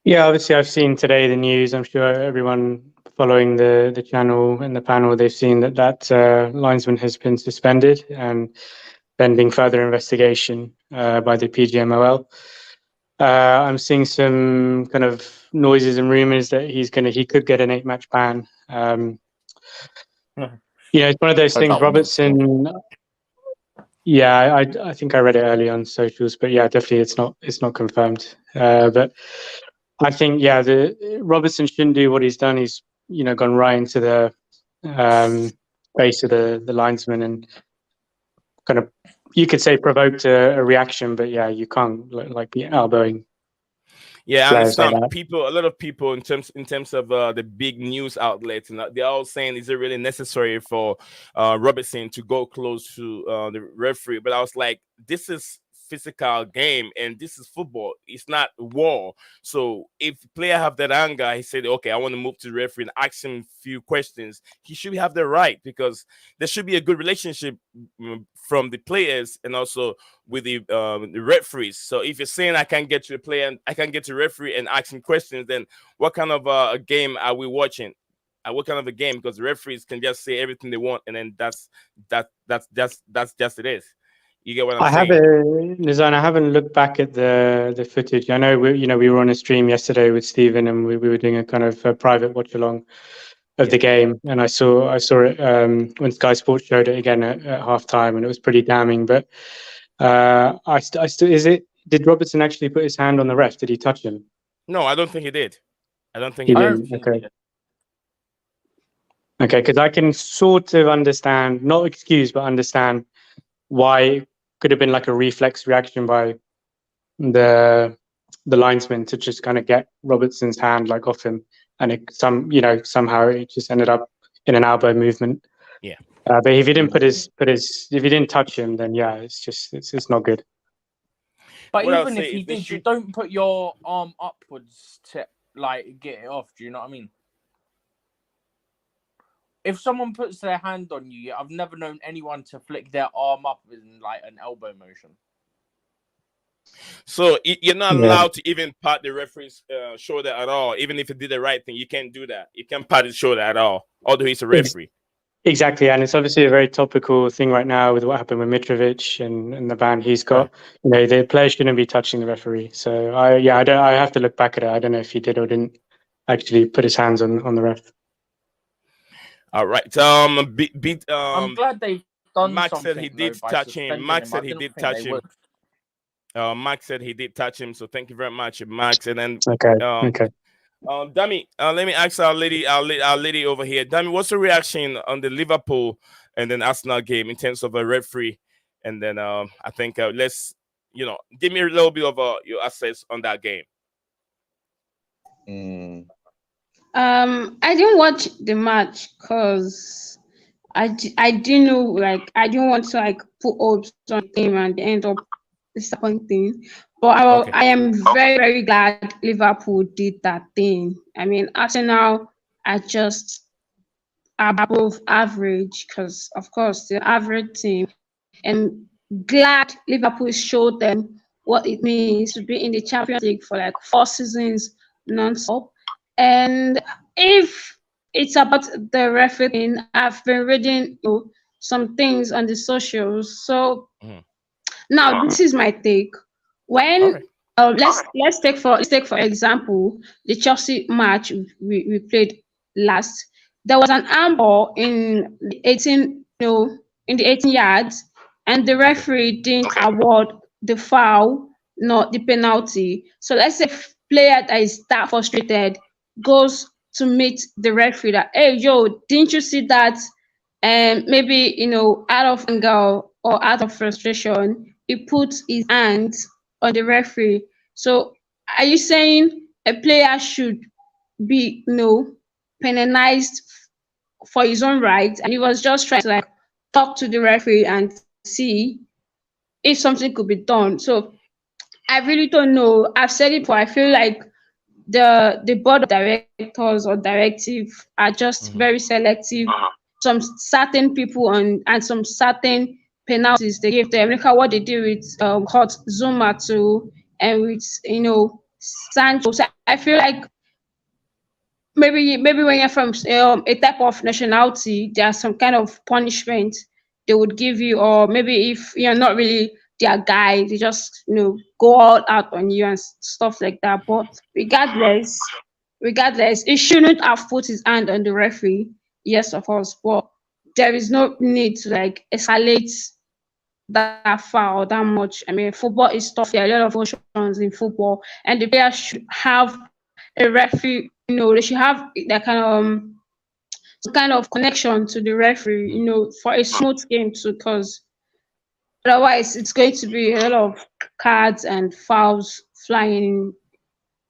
Yeah, obviously I've seen today the news. I'm sure everyone following the channel and the panel, they've seen that linesman has been suspended and pending further investigation by the PGMOL. I'm seeing some kind of noises and rumors that he could get an 8-match ban. It's one of those things. Robertson. Yeah, I think I read it early on socials, but yeah, definitely it's not confirmed. But I think the Robertson shouldn't do what he's done. He's gone right into the face of the linesman and kind of, you could say, provoked a reaction, but yeah, you can't be elbowing. Yeah, I understand. A lot of people in terms of the big news outlets, and they're all saying, is it really necessary for Robertson to go close to the referee? But I was like, this is physical game and this is football. It's not war. So if the player have that anger, he said, okay, I want to move to the referee and ask him a few questions. He should have the right, because there should be a good relationship from the players and also with the referees. So if you're saying I can't get to the player and I can't get to the referee and ask him questions, then what kind of a game are we watching? What kind of a game? Because the referees can just say everything they want, and then that's just it is. You get what I'm saying? Nizan, I haven't looked back at the footage. I know we were on a stream yesterday with Stephen, and we were doing a kind of a private watch along of the game, and I saw it when Sky Sports showed it again at half time, and it was pretty damning. But did Robertson actually put his hand on the ref? Did he touch him? No, I don't think he did. I don't think he did. Okay. Okay, because I can sort of understand, not excuse, but understand why it could have been like a reflex reaction by the linesman to just kind of get Robertson's hand off him, and somehow it just ended up in an elbow movement. Yeah. But if he didn't if he didn't touch him, then yeah, it's not good. But even if he did, you don't put your arm upwards to get it off. Do you know what I mean? If someone puts their hand on you, I've never known anyone to flick their arm up in an elbow motion. So you're not allowed to even pat the referee's shoulder at all. Even if he did the right thing, you can't do that. You can't pat his shoulder at all, although he's a referee. Exactly, and it's obviously a very topical thing right now with what happened with Mitrovic and the ban he's got. Right. The player shouldn't be touching the referee. So I have to look back at it. I don't know if he did or didn't actually put his hands on the ref. All right. I'm glad they've done Max something. Said he did touch him. Max said he did touch him. Max said he did touch him. So thank you very much, Max. And then okay. Dami, let me ask our lady over here. Dami, what's the reaction on the Liverpool and then Arsenal game in terms of a referee? And then I think let's give me a little bit of your assess on that game. I didn't watch the match because I didn't know, I didn't want to put hopes on the game and end up disappointing. But I am very, very glad Liverpool did that thing. I mean, Arsenal are just above average because, of course, the average team. And glad Liverpool showed them what it means to be in the Champions League for 4 seasons non-stop. And if it's about the referee, I've been reading some things on the socials. So now this is my take. When let's take for example the Chelsea match we played last. There was an handball in the 18 yards, and the referee didn't award the foul, not the penalty. So let's say player that is that frustrated goes to meet the referee that, hey, didn't you see that? And maybe out of anger or out of frustration, he puts his hands on the referee. So are you saying a player should be penalized for his own right, and he was just trying to like talk to the referee and see if something could be done. So I really don't know. I've said it before. I feel like the board of directors or directive are just very selective. Some certain people and some certain penalties they give them. Look at what they do with Hot Zuma too, and with Sancho. So I feel like maybe when you're from a type of nationality, there's some kind of punishment they would give you, or maybe if you're not really their guy, they just go all out on you and stuff like that. But regardless, it shouldn't have put his hand on the referee. Yes, of course, but there is no need to like escalate that far or that much. I mean, football is tough. There are a lot of emotions in football, and the players should have a referee. They should have that some kind of connection to the referee. For a smooth game too, because otherwise it's going to be a lot of cards and fouls flying,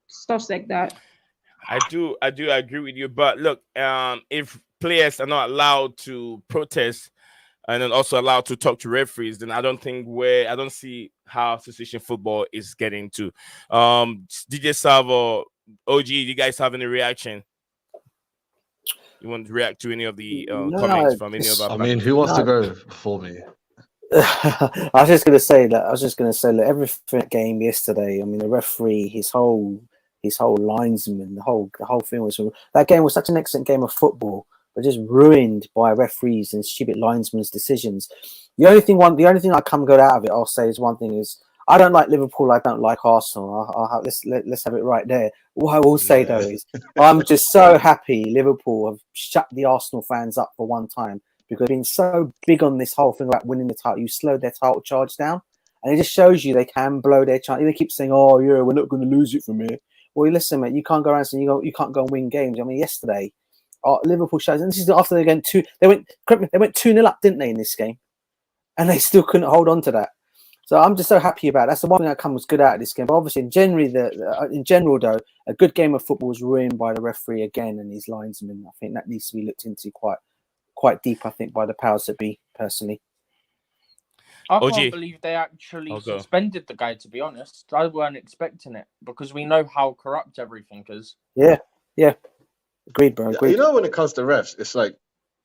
stuff like that. I do agree with you, but look, if players are not allowed to protest and then also allowed to talk to referees, then I don't see how association football is getting to. DJ Salvo, OG, you guys have any reaction? You want to react to any of the comments from any of our? I mean, who wants to go before me? I was just going to say that everything game yesterday. I mean, the referee, his whole linesman, the whole thing was. That game was such an excellent game of football, but just ruined by referees and stupid linesmen's decisions. The only thing I come good out of it, I'll say, is one thing is I don't like Liverpool. I don't like Arsenal. Let's have it right there. What I will say though is I'm just so happy Liverpool have shut the Arsenal fans up for one time, because they've been so big on this whole thing about winning the title. You slowed their title charge down, and it just shows you they can blow their chance. They keep saying, "Oh yeah, we're not going to lose it from here." Well, listen, mate, you can't go around saying you can't go and win games. I mean, yesterday, Liverpool shows, and this is after they went 2-0 up, didn't they, in this game, and they still couldn't hold on to that. So I'm just so happy about it. That's the one thing that comes good out of this game. But obviously, in general, though, a good game of football was ruined by the referee again and his linesmen. I think that needs to be looked into quite deep, I think, by the powers that be, personally. I can't believe they actually suspended the guy, to be honest. I weren't expecting it, because we know how corrupt everything is. Yeah. Agreed, bro. Agreed. When it comes to refs, it's like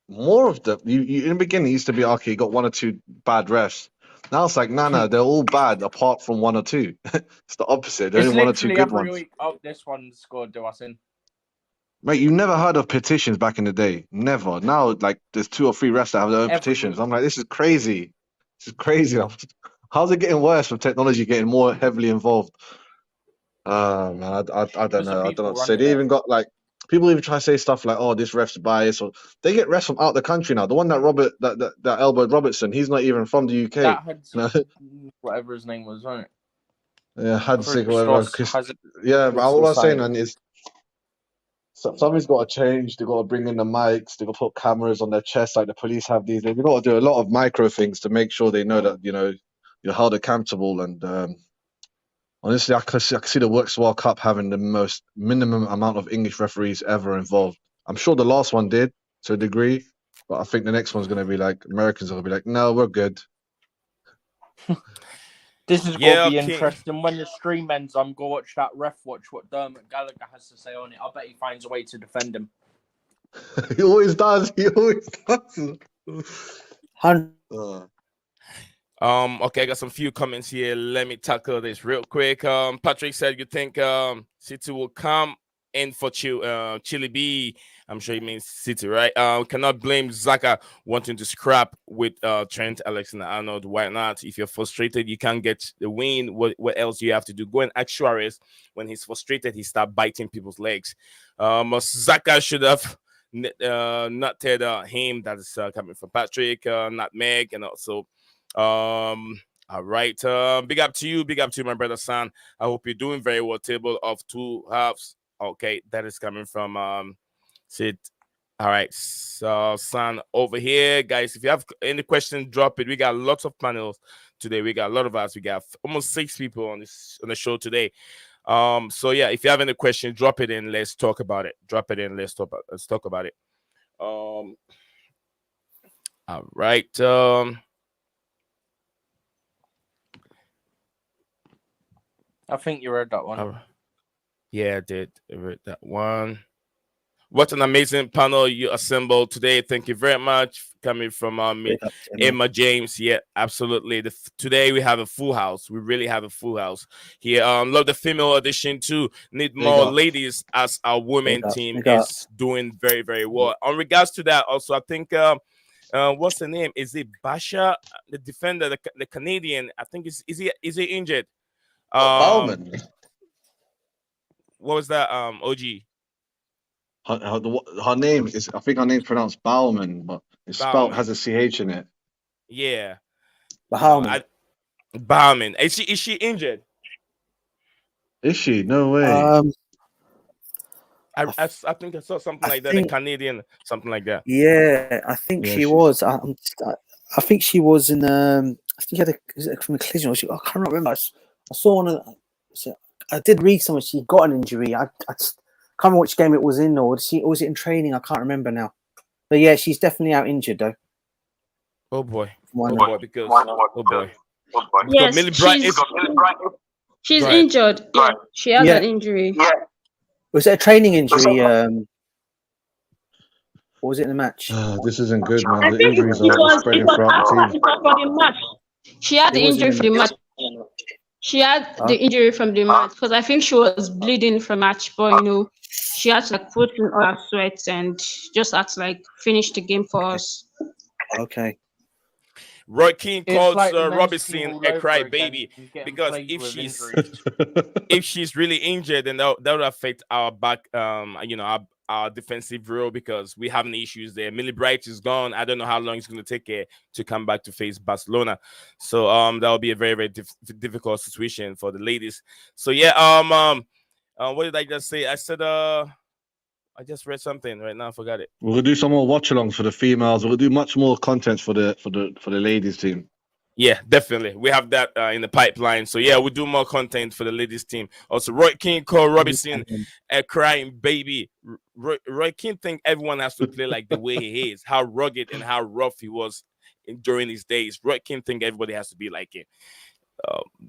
more of the... You in the beginning, it used to be, okay, you got one or two bad refs. Now it's like, no, they're all bad apart from one or two. It's the opposite. There's only one or two good ones. Week, this one scored to us in. Mate, you never heard of petitions back in the day. Never. Now, like, there's 2 or 3 refs that have their own petitions. I'm like, this is crazy. This is crazy. How's it getting worse with technology getting more heavily involved? Man, I don't know. I don't know what to say. They even got, like, people even try to say stuff like, "Oh, this ref's biased," or they get refs from out the country now. The one that elbowed Robertson, he's not even from the UK. That had whatever his name was, wasn't it? Yeah, Hadsig or whatever. Yeah, but all I'm saying, man, is something's got to change. They've got to bring in the mics. They've got to put cameras on their chest like the police have these days. They've got to do a lot of micro things to make sure they know that you're held accountable. And honestly, I can see the World Cup having the most minimum amount of English referees ever involved. I'm sure the last one did to a degree, but I think the next one's going to be like Americans are going to be like, no, we're good. This is going to be interesting. When the stream ends, I'm going to watch that ref watch what Dermot Gallagher has to say on it. I bet he finds a way to defend him. He always does. Okay, I got some few comments here. Let me tackle this real quick. Patrick said you think City will come in for Chile B. I'm sure he means City, right? Cannot blame Xhaka wanting to scrap with Trent Alexander-Arnold. Why not? If you're frustrated, you can't get the win. What else do you have to do? Go and ask Suarez. When he's frustrated, he starts biting people's legs. Xhaka should have nutted him. That is coming from Patrick. Nutmeg, and also all right. Big up to you, my brother San. I hope you're doing very well. Table of 2 halves. Okay, that is coming from Sid. All right, so San over here, guys. If you have any questions, drop it. We got lots of panels today. We got a lot of us. We got almost 6 people on the show today. So yeah, if you have any questions, drop it in. Let's talk about it. Drop it in. Let's talk about it. All right. I think you read that one. Yeah, I did. I read that one. What an amazing panel you assembled today. Thank you very much. Coming from Emma James. Yeah, absolutely. Today we have a full house. We really have a full house here. Love the female edition too. Need more ladies as our women team is doing very, very well. On regards to that, also, I think what's the name? Is it Basha, the defender, the Canadian? I think is he injured? Bauman. What was that? OG. Her name is, I think her name's pronounced Bauman, but it's spelled, has a CH in it. Yeah. Bauman. Bauman. Is she injured? Is she? No way. I think I saw something like that. A Canadian, something like that. Yeah, I think she was. I think she was in. I think she had from a collision. I can't remember. I saw one. I did read somewhere she got an injury. I can't remember which game it was in, or was it in training? I can't remember now. But yeah, she's definitely out injured though. Oh boy! Yes, she's injured. Yeah, she has an injury. Yeah. Was it a training injury? Or was it in the match? This isn't good, man. The injuries are spreading throughout the team. For the match. She had the injury for the match. She had the injury from the match because I think she was bleeding from match, but she had to put in all her sweat and just had to finish the game for us. Okay. Roy Keane calls Robinson a crybaby because if she's really injured, then that would affect our back, our defensive role because we have any issues there. Millie Bright is gone. I don't know how long it's going to take her to come back to face Barcelona. So that will be a very, very difficult situation for the ladies. So yeah, what did I just say? I said I just read something right now. I forgot it. We'll do some more watch-alongs for the females. We'll do much more content for the ladies team. Yeah, definitely. We have that in the pipeline. So yeah, we'll do more content for the ladies team. Also, Roy Keane called Robinson a crying baby. Roy Keane think everyone has to play like the way he is, how rugged and how rough he was during his days. Roy Keane think everybody has to be like him.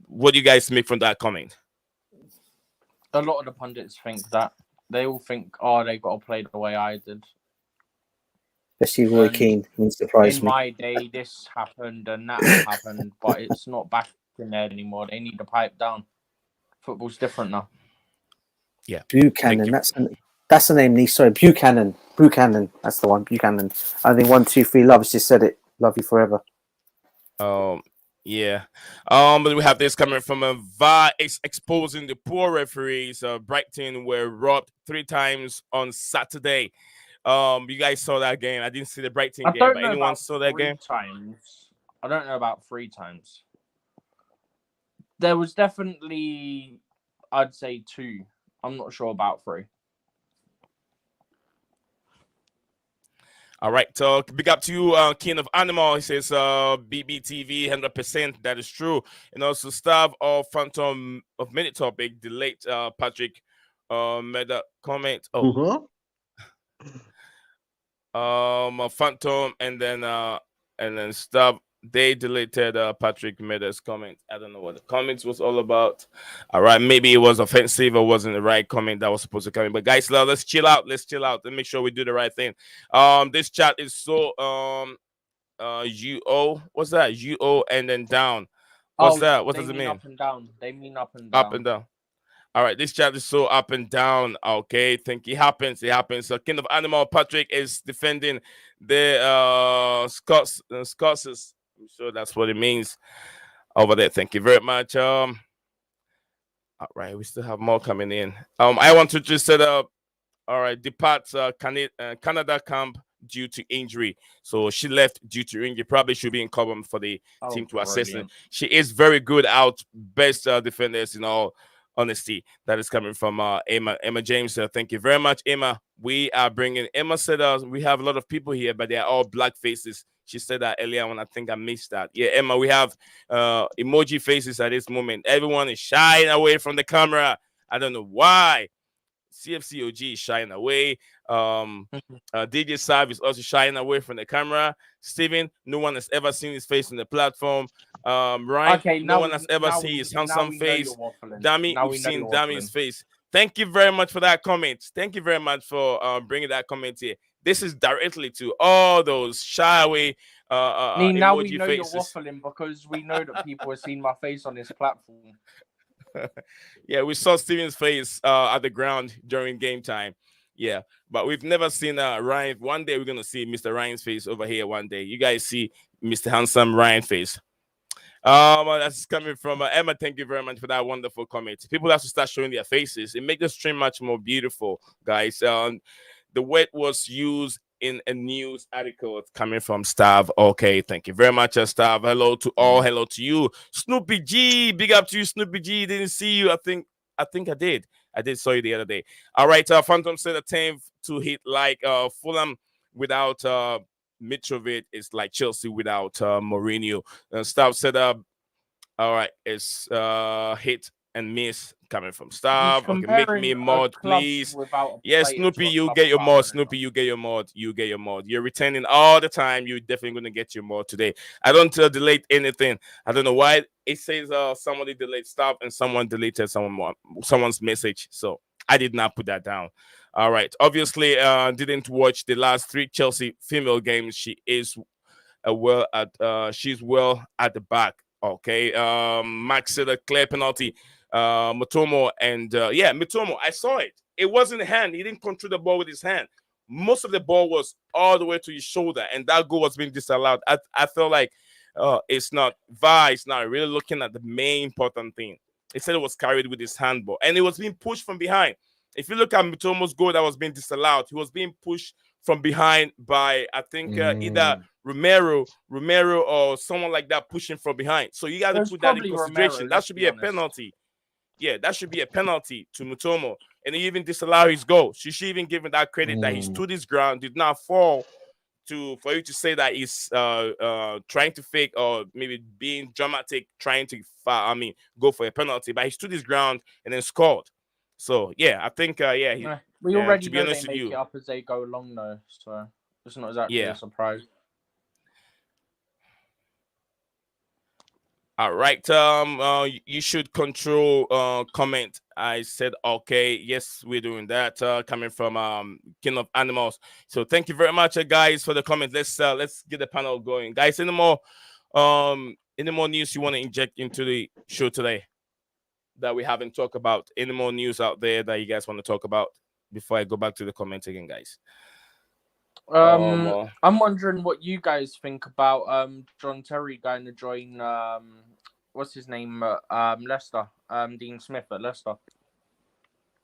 What do you guys make from that comment? A lot of the pundits think that. They all think, they got to play the way I did. Especially Roy Keane, wouldn't surprise me. In my day, this happened and that happened, but it's not back in there anymore. They need to pipe down. Football's different now. Yeah, Buchanan. That's the name. Sorry, Buchanan. That's the one. Buchanan. I think 1, 2, 3 loves just said it. Love you forever. Yeah. But we have this coming from a VAR exposing the poor referees. Brighton were robbed 3 times on Saturday. You guys saw that game. I didn't see the Brighton game, but anyone saw that game? I don't know about 3 times. There was definitely, I'd say 2. I'm not sure about 3. All right, so big up to you, King of Animal. He says, BBTV, 100%. That is true. And also, Stav of Phantom of Minute Topic, the late Patrick made a comment. Phantom, and then Stav. They deleted Patrick Meda's comment. I don't know what the comments was all about. All right, maybe it was offensive or wasn't the right comment that was supposed to come in. But guys, let's chill out. Let's make sure we do the right thing. This chat is so UO. What's that? UO and then down. What's that? What does it mean? Up and down. They mean up and down. Up and down. All right, this chat is so up and down. Okay, think it happens. So King of Animal Patrick is defending the Scots. I'm sure that's what it means over there. Thank you very much. All right, we still have more coming in. I want to just set up. All right, departs Canada camp due to injury. So she left due to injury. Probably should be in cover for the team to assess it. She is very good out, best defenders in all honesty. That is coming from Emma James. Thank you very much, Emma. We are bringing. Emma said we have a lot of people here, but they are all black faces. She said that earlier on. I think I missed that. Yeah, Emma, we have emoji faces at this moment. Everyone is shying away from the camera. I don't know why. CFC OG is shying away. DJ Sav is also shying away from the camera. Steven, no one has ever seen his face on the platform. Ryan, Okay, no one has ever seen his handsome face. Dami, we've seen Dami's face. Thank you very much for that comment. Thank you very much for bringing that comment here. This is directly to all those shy away now we emoji know faces. you're waffling because we know that people have seen my face on this platform. Yeah, we saw Steven's face at the ground during game time. Yeah, but we've never seen Ryan. One day we're gonna see Mr. Ryan's face over here. One day, you guys see Mr. Handsome Ryan face. That's coming from Emma. Thank you very much for that wonderful comment. People have to start showing their faces. It makes the stream much more beautiful, guys. The word was used in a news article coming from Stav. Okay, thank you very much, Stav. Hello to all. Hello to you, Snoopy G. Big up to you, Snoopy G. Didn't see you. I think I did. I did saw you the other day. All right, Phantom said the 10th to hit like Fulham without Mitrovic is like Chelsea without Mourinho. Stav said, all right, it's hit and miss coming from Stav. Okay, make me mod, please. Yes, Snoopy, you get your mod. Snoopy, you get your mod. You get your mod. You're returning all the time. You're definitely going to get your mod today. I don't delete anything. I don't know why it says somebody delayed stuff and someone deleted someone's message. So I did not put that down. All right. Obviously, didn't watch the last 3 Chelsea female games. She is she's well at the back. Okay. Max said a clear penalty. Mitomo and Mitomo, I saw it. It wasn't a hand. He didn't control the ball with his hand. Most of the ball was all the way to his shoulder, and that goal was being disallowed. I felt like it's not VAR. It's not really looking at the main important thing. It said it was carried with his handball, and it was being pushed from behind. If you look at Mitomo's goal that was being disallowed, he was being pushed from behind by I think either Romero or someone like that pushing from behind. So you got to put that in consideration. Romero, that should be a penalty. Yeah, that should be a penalty to Mutomo. And he even disallowed his goal. She should even give him that credit that he stood his ground, did not fall for you to say that he's trying to fake or maybe being dramatic, trying to go for a penalty. But he stood his ground and then scored. So yeah, I think we already know they make it up as they go along though, so it's not exactly a surprise. All right. You should control comment. I said okay. Yes, we're doing that. Coming from King of Animals. So thank you very much, guys, for the comment. Let's get the panel going, guys. Any more news you want to inject into the show today that we haven't talked about? Any more news out there that you guys want to talk about before I go back to the comment again, guys? I'm wondering what you guys think about John Terry going to join what's his name Leicester, Dean Smith at Leicester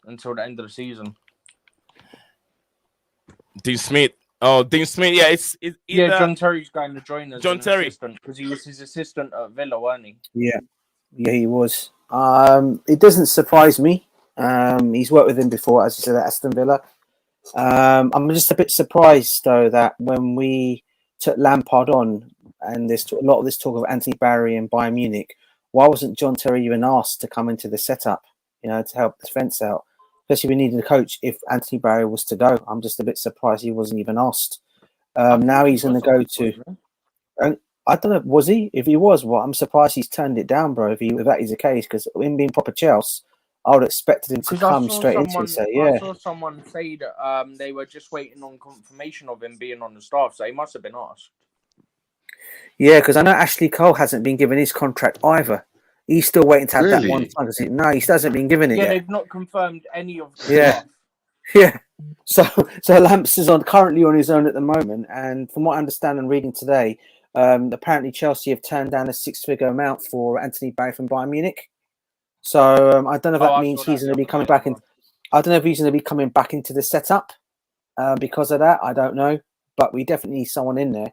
until the end of the season. Dean Smith. Oh, Dean Smith. Yeah, it's either... John Terry's going to join as John Terry assistant because he was his assistant at Villa, wasn't he? Yeah, he was. It doesn't surprise me. He's worked with him before, as I said, at Aston Villa. I'm just a bit surprised though that when we took Lampard on, and there's a lot of this talk of Anthony Barry and Bayern Munich, why wasn't John Terry even asked to come into the setup, to help the defence out? Especially we needed a coach if Anthony Barry was to go. I'm just a bit surprised he wasn't even asked. Now he's going to go to, and I don't know, was he? If he was, I'm surprised he's turned it down, bro. If that is the case, because him being proper Chelsea, I would have expected him to come straight into it and say, I saw someone say that they were just waiting on confirmation of him being on the staff, so he must have been asked. Yeah, because I know Ashley Cole hasn't been given his contract either. He's still waiting to have that one time. No, he hasn't been given it yet. Yeah, they've not confirmed any of the stuff. Yeah. So Lamps is currently on his own at the moment, and from what I understand and reading today, apparently Chelsea have turned down a 6-figure amount for Anthony Barry from Bayern Munich. So I don't know if that means he's going to be coming back in. I don't know if he's going to be coming back into the setup because of that. I don't know, but we definitely need someone in there.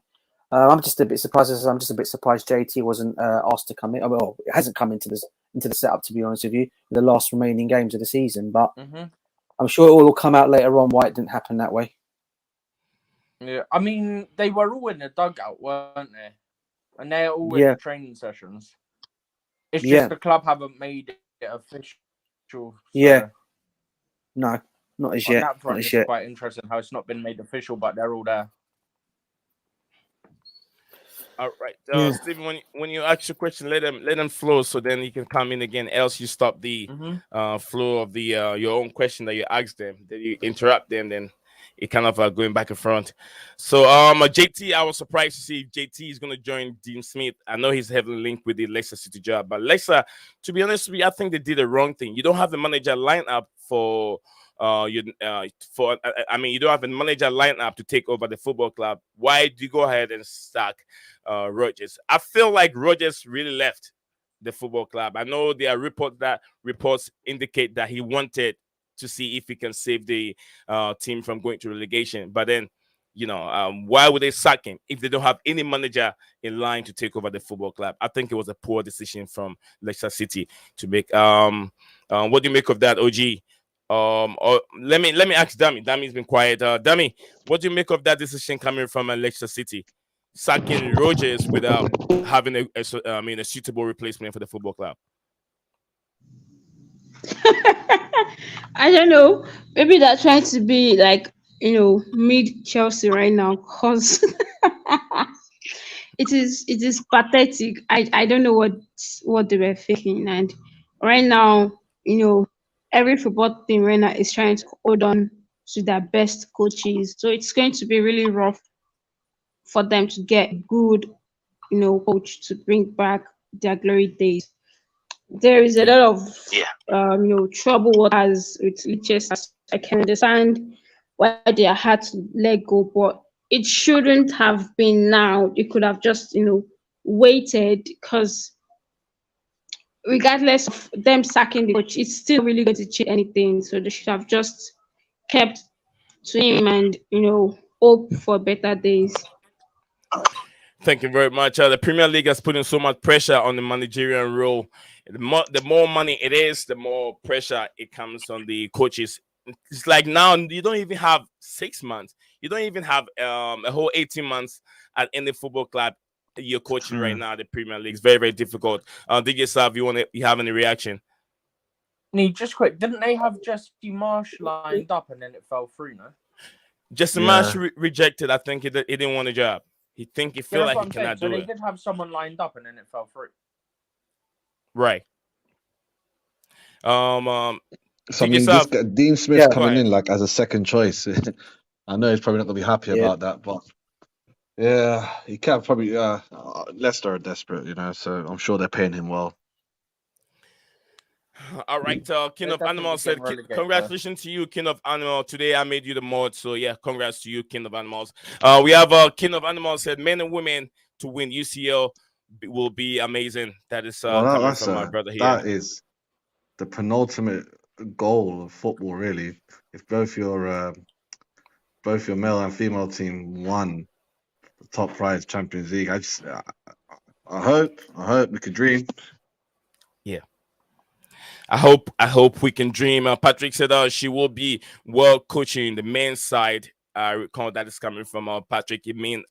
I'm just a bit surprised. JT wasn't asked to come in. Well, it hasn't come into the setup, to be honest with you, the last remaining games of the season. But I'm sure it will come out later on why it didn't happen that way. Yeah, I mean they were all in the dugout, weren't they? And they're all in the training sessions. It's just the club haven't made it official. So. Yeah. No. Not as On yet. that Not front, as it's yet. quite interesting how it's not been made official, but they're all there. All right, Yeah. Stephen. When you ask your question, let them flow, so then you can come in again. Else, you stop the flow of the your own question that you ask them. Then you interrupt them. Then it kind of going back and front. So JT, I was surprised to see if JT is going to join Dean Smith. I know he's heavily linked with the Leicester City job, but Leicester, to be honest with you, I think they did the wrong thing. You don't have the manager lineup for. You don't have a manager lineup to take over the football club. Why do you go ahead and sack Rodgers? I feel like Rodgers really left the football club. I know there are reports indicate that he wanted to see if he can save the team from going to relegation. But then, why would they sack him if they don't have any manager in line to take over the football club? I think it was a poor decision from Leicester City to make. What do you make of that, OG? Or let me ask Dami. Dami's been quiet. Dami, what do you make of that decision coming from Leicester City, sacking Rodgers without having a suitable replacement for the football club? I don't know. Maybe they're trying to be like, mid Chelsea right now, because it is pathetic. I don't know what they were thinking, and right now, every football team right now is trying to hold on to their best coaches. So it's going to be really rough for them to get good, coach to bring back their glory days. There is a lot of trouble waters with Leicester. I can understand why they had to let go, but it shouldn't have been now. It could have just waited, because regardless of them sacking the coach, it's still really going to change anything. So they should have just kept to him and hope for better days. Thank you very much. The Premier League has put in so much pressure on the managerial role. The more money it is, the more pressure it comes on the coaches. It's like now you don't even have 6 months. You don't even have a whole 18 months at any football club you're coaching right now. The Premier League is very, very difficult. DJ Sav, you have any reaction? Just quick, didn't they have Jesse Marsh lined up and then it fell through? No, Jesse Marsh rejected. I think he didn't want a job. He felt like he cannot do it. So they did have someone lined up and then it fell through. Right. So I mean, this guy, Dean Smith coming in like as a second choice. I know he's probably not gonna be happy about that, but yeah, he can't probably. Leicester are desperate, so I'm sure they're paying him well. All right, King of Animal said, congratulations to you, King of Animal. Today I made you the mod, so yeah, congrats to you, King of Animals. We have King of Animals said, men and women to win UCL will be amazing. That is coming from my brother here. That is the penultimate goal of football, really. If both your male and female team won the top prize Champions League, I hope we could dream. Yeah. I hope we can dream. Patrick said she will be well coaching the men's side. I recall that is coming from Patrick. MEA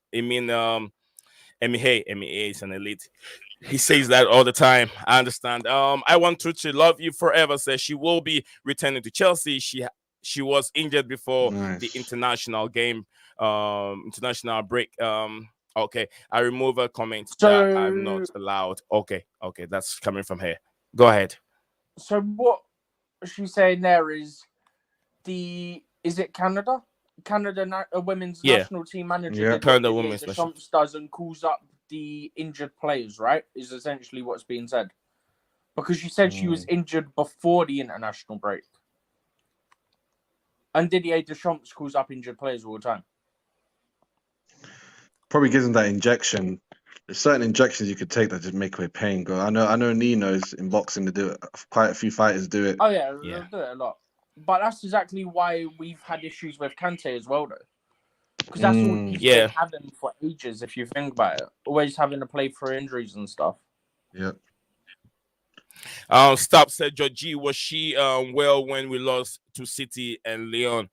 is an elite. He says that all the time. I understand. I want to love you forever. Says she will be returning to Chelsea. She was injured before the international game, international break. Okay, I remove a comment that I'm not allowed. Okay, that's coming from her. Go ahead. So what she's saying there is is it Canada? Canada women's national team manager. Yeah, Canada women's national does and calls up the injured players, right? Is essentially what's being said. Because she said she was injured before the international break. And Didier Deschamps calls up injured players all the time. Probably gives them that injection. There's certain injections you could take that just make away pain. I know Nino's in boxing to do it. Quite a few fighters do it. Oh yeah, they'll do it a lot. But that's exactly why we've had issues with Kante as well, though. Because that's all he's been having for ages, if you think about it. Always having to play for injuries and stuff. Yeah. Stop said Georgie, was she well when we lost to City and Lyon?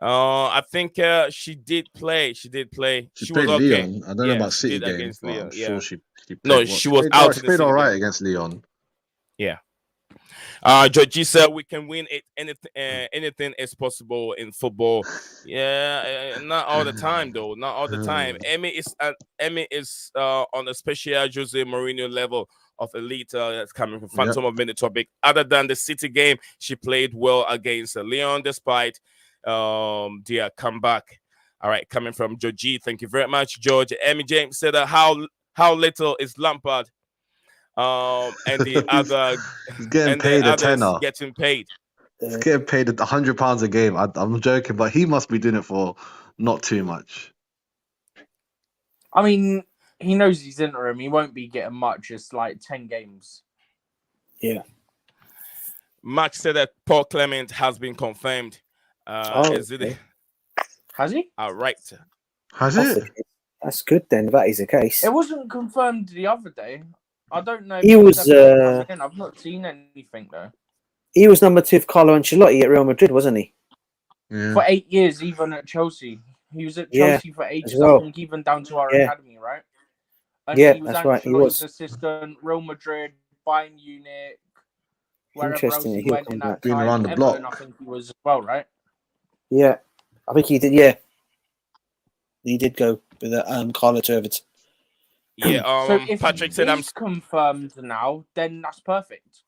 I think she did play. She was okay. Lyon. I don't know about City games, but I'm sure she played. No, she was out. She played all right against Lyon. Yeah. Georgie said we can win it. Anything is possible in football. Yeah, not all the time though. Not all the time. Emmy is on a special Jose Mourinho level of elite. That's coming from Phantom of Minute topic. Other than the City game, she played well against Leon despite their comeback. All right, coming from Georgie. Thank you very much, George. Emmy James said how little is Lampard? And the other he's getting paid a tenner. Getting paid. He's getting paid £100 a game. I'm joking, but he must be doing it for not too much. I mean, he knows he's interim. He won't be getting much. It's like 10 games. Yeah. Max said that Paul Clement has been confirmed. Is it? Has he? All right. Has it? That's good then. If that is the case. It wasn't confirmed the other day. I don't know. He was. I've not seen anything though. He was number 2 for Carlo Ancelotti at Real Madrid, wasn't he? Yeah. For 8 years, even at Chelsea. He was at Chelsea for ages. Well. I think even down to our academy, right? And Yeah, he was that's right. He was assistant, Real Madrid, Bayern Munich. Interesting. He went in that been time. around the block. I think he was as well, right? Yeah, I think he did. Yeah, he did go with Carlo to Everton. Yeah. So if Patrick said I'm confirmed now, then that's perfect.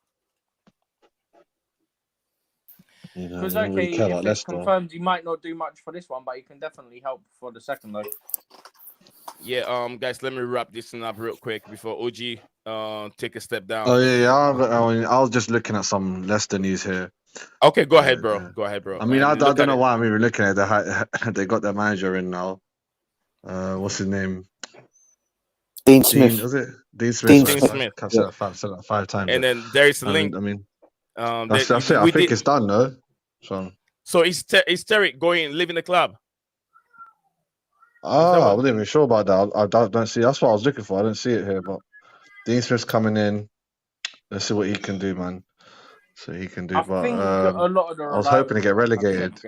Because if it's confirmed, he might not do much for this one, but he can definitely help for the second though. Yeah, guys, let me wrap this one up real quick before OG take a step down. Oh yeah. I was just looking at some Leicester news here. Okay, go ahead, bro. Go ahead, bro. I mean, I don't know why I'm even looking at they got their manager in now. What's his name? Dean Smith. Was it Dean Smith? Dean Smith. I've said that five times. And then there is a link. I mean, that's it. I think it's done, though. So is Terry leaving the club? I wasn't even sure about that. I don't see. That's what I was looking for. I didn't see it here, but Dean Smith's coming in. Let's see what he can do, man. So he can do. I think a lot of the I was hoping to get relegated.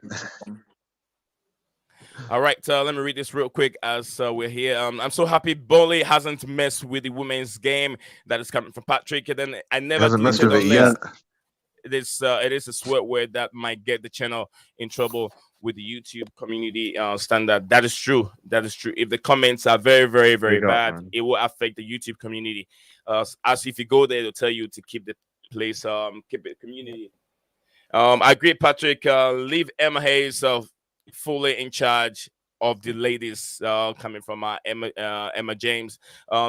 All right, let me read this real quick as we're here. I'm so happy Bowley hasn't messed with the women's game. That is coming from Patrick. And then I never hasn't messed with it yet. It is a swear word that might get the channel in trouble with the YouTube community standard. That is true. If the comments are very, very, very bad, it will affect the YouTube community. As if you go there, they'll tell you to keep the place, keep it community. I agree, Patrick. Leave Emma Hayes fully in charge of the ladies, coming from Emma James.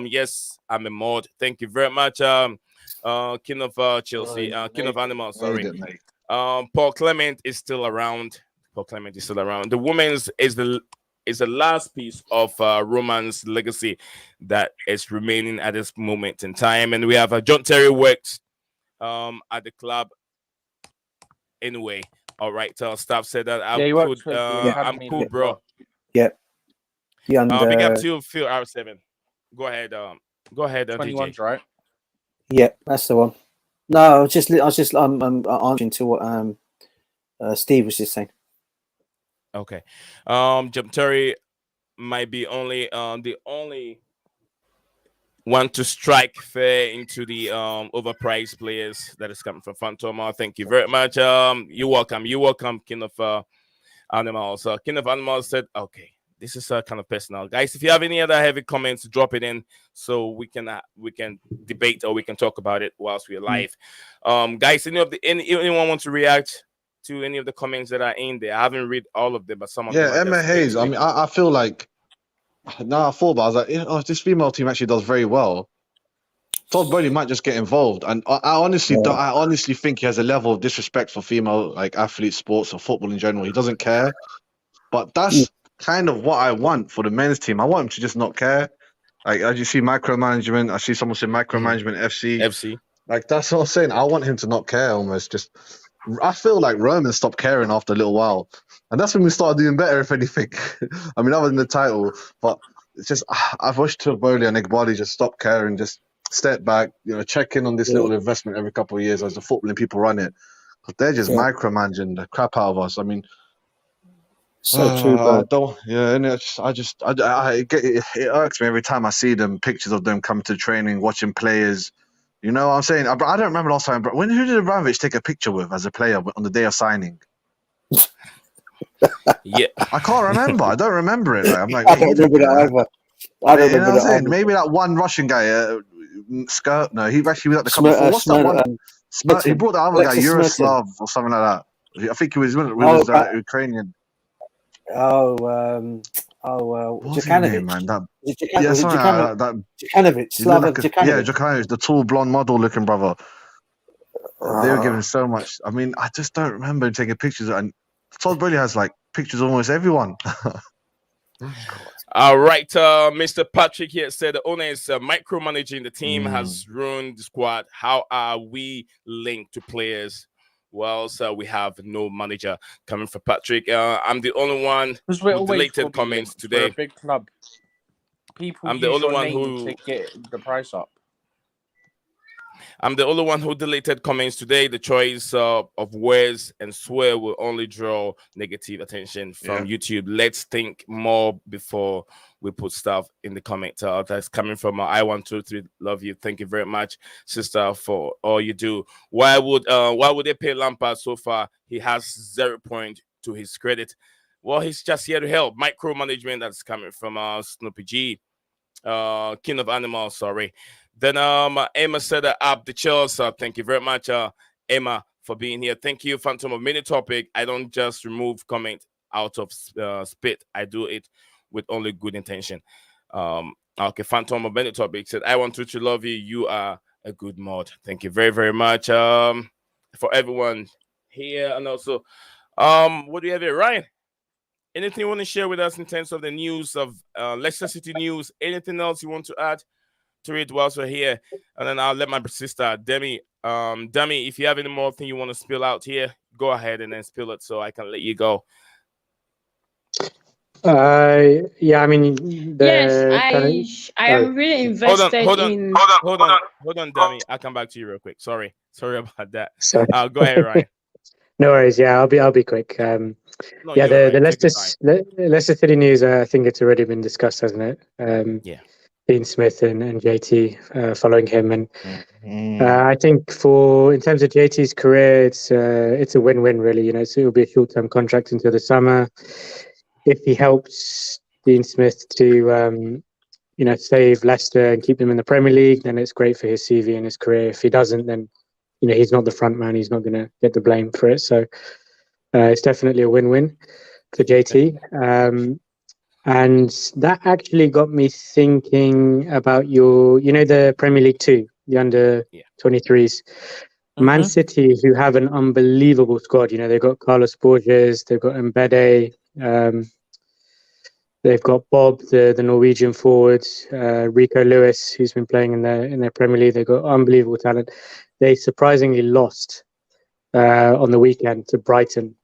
Yes, I'm a mod. Thank you very much. King of Chelsea, King of Animals. Sorry. Paul Clement is still around. The women's is the last piece of Roman's legacy that is remaining at this moment in time, and we have John Terry works at the club. Anyway, all right. Staff said that I'm cool, bro. Yep. Big up to Phil R7. Go ahead. 21's right. Yeah, that's the one. No, I was just answering to what Steve was just saying. Okay. John Terry might be the only one to strike fair into the overpriced players that is coming from Fantoma. Thank you very much. You're welcome, King of Animals. King of Animals said, okay, this is kind of personal. Guys, if you have any other heavy comments, drop it in so we can debate or we can talk about it whilst we're live. Guys, anyone want to react to any of the comments that are in there? I haven't read all of them, but some of them. Yeah, Emma Hayes. I mean, I feel like now I thought about it, I was like, this female team actually does very well. Todd Bowley might just get involved, and I honestly think he has a level of disrespect for female athletes, sports, or football in general. He doesn't care, but that's kind of what I want for the men's team. I want him to just not care. Like, as you see micromanagement, I see someone say micromanagement FC. Like, that's what I'm saying. I want him to not care almost. I feel like Roman stopped caring after a little while. And that's when we started doing better, if anything. I mean, other than the title. But it's just, I've wished to Bowley and Igbali just stop caring, just step back, check in on this little investment every couple of years as the footballing people run it. Because they're just micromanaging the crap out of us. I mean, so true, bro. It irks me every time I see them, pictures of them coming to training, watching players, You know what I'm saying? I don't remember last time, but who did Abramovich take a picture with as a player on the day of signing? Yeah, I can't remember. I don't remember it. Like, I'm like, I don't remember that either. I don't you know remember what I'm that saying? either. Maybe that one Russian guy, Skirt. No, he actually was at the club before. What's that one? He brought the other guy, Alexis Yaroslav or something like that. I think he was Ukrainian. What's his name, man? Yeah, something like that. Djukanovic, Slava Djukanovic. Djukanovic, the tall, blonde, model-looking brother. They were giving so much. I mean, I just don't remember taking pictures. And Todd Bowley has like pictures of almost everyone. All right, Mr. Patrick here said the owner is micromanaging the team, has ruined the squad. How are we linked to players? Well, so we have no manager coming for Patrick. I'm the only one who deleted comments today. A big club. People I'm the only one who to get the price up. I'm the only one who deleted comments today. The choice of words and swear will only draw negative attention from YouTube. Let's think more before we put stuff in the comment. That's coming from I123. Love you. Thank you very much, sister, for all you do. Why would they pay Lampard so far? He has 0 point to his credit. Well, he's just here to help. Micromanagement, that's coming from Snoopy G, King of Animals. Sorry. Then Emma said up the chill. So thank you very much, Emma, for being here. Thank you, Phantom of Mini Topic. I don't just remove comment out of spit. I do it with only good intention. Okay, Phantom of Mini Topic said, I want to love you. You are a good mod. Thank you very, very much for everyone here. And also, what do you have here, Ryan? Anything you want to share with us in terms of the news of Leicester City news? Anything else you want to add to it whilst we're here? And then I'll let my sister Demi, if you have any more thing you want to spill out here, go ahead and then spill it so I can let you go. Yeah, I mean, I am really invested hold on, Demi. I'll come back to you real quick. Sorry about that. Go ahead, Ryan. No worries. Yeah, I'll be quick. The Leicester City news. I think it's already been discussed, hasn't it? Yeah. Dean Smith and JT following him, and I think in terms of JT's career, it's a win-win really. You know, so it'll be a short-term contract until the summer. If he helps Dean Smith to save Leicester and keep them in the Premier League, then it's great for his CV and his career. If he doesn't, then he's not the front man. He's not going to get the blame for it. So it's definitely a win-win for JT. And that actually got me thinking about the Premier League 2, the under 23s. Man City, who have an unbelievable squad. They've got Carlos Borges, they've got Mbede, they've got Bob, the Norwegian forward, Rico Lewis, who's been playing in their Premier League. They've got unbelievable talent. They surprisingly lost on the weekend to Brighton.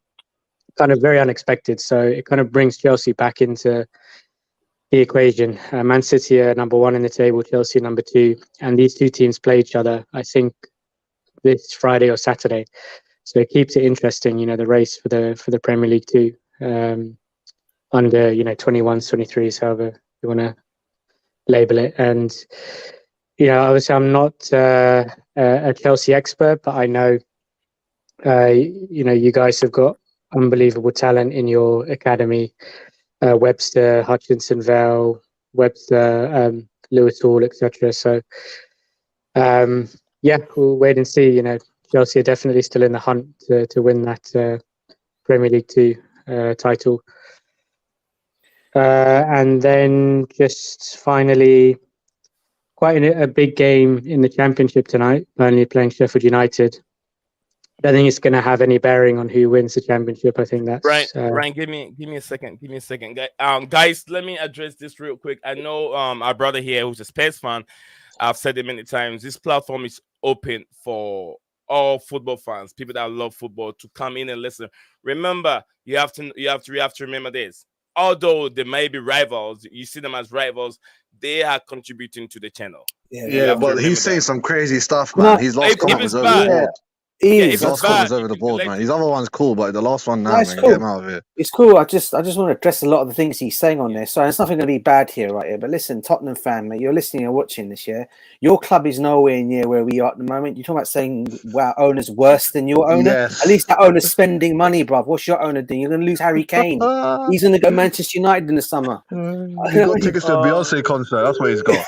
Kind of very unexpected. So it kind of brings Chelsea back into the equation. Man City are number 1 in the table, Chelsea number 2. And these two teams play each other, I think, this Friday or Saturday. So it keeps it interesting, the race for the Premier League 2. Under, 21s, 23s, however you want to label it. And, obviously I'm not a Chelsea expert, but I know, you guys have got unbelievable talent in your academy. Webster, Hutchinson, Vale, Webster, Lewis Hall, etc. So, we'll wait and see. Chelsea are definitely still in the hunt to win that Premier League 2 title. And then just finally, quite a big game in the Championship tonight. Burnley playing Sheffield United. I don't think it's going to have any bearing on who wins the Championship. I think that's Ryan. Give me a second. Guys, let me address this real quick. I know our brother here, who's a Spurs fan, I've said it many times. This platform is open for all football fans, people that love football, to come in and listen. Remember, you have to remember this. Although they may be rivals, you see them as rivals, they are contributing to the channel. Yeah, but he's saying some crazy stuff, man. His last comment was overboard. His if it's last quote bad, was over you the can board, delete man. it. His other one's cool, but the last one, No, nah, it's man, cool. get him out of here. It's cool. I just want to address a lot of the things he's saying on there. So it's nothing going to be bad here, right here. But listen, Tottenham fan, mate, you're listening and watching this year. Your club is nowhere near where we are at the moment. You're talking about saying, wow, owner's worse than your owner. Yes. At least that owner's spending money, bruv. What's your owner doing? You're going to lose Harry Kane. He's going to go Manchester United in the summer. He got tickets to a Beyonce concert. That's what he's got.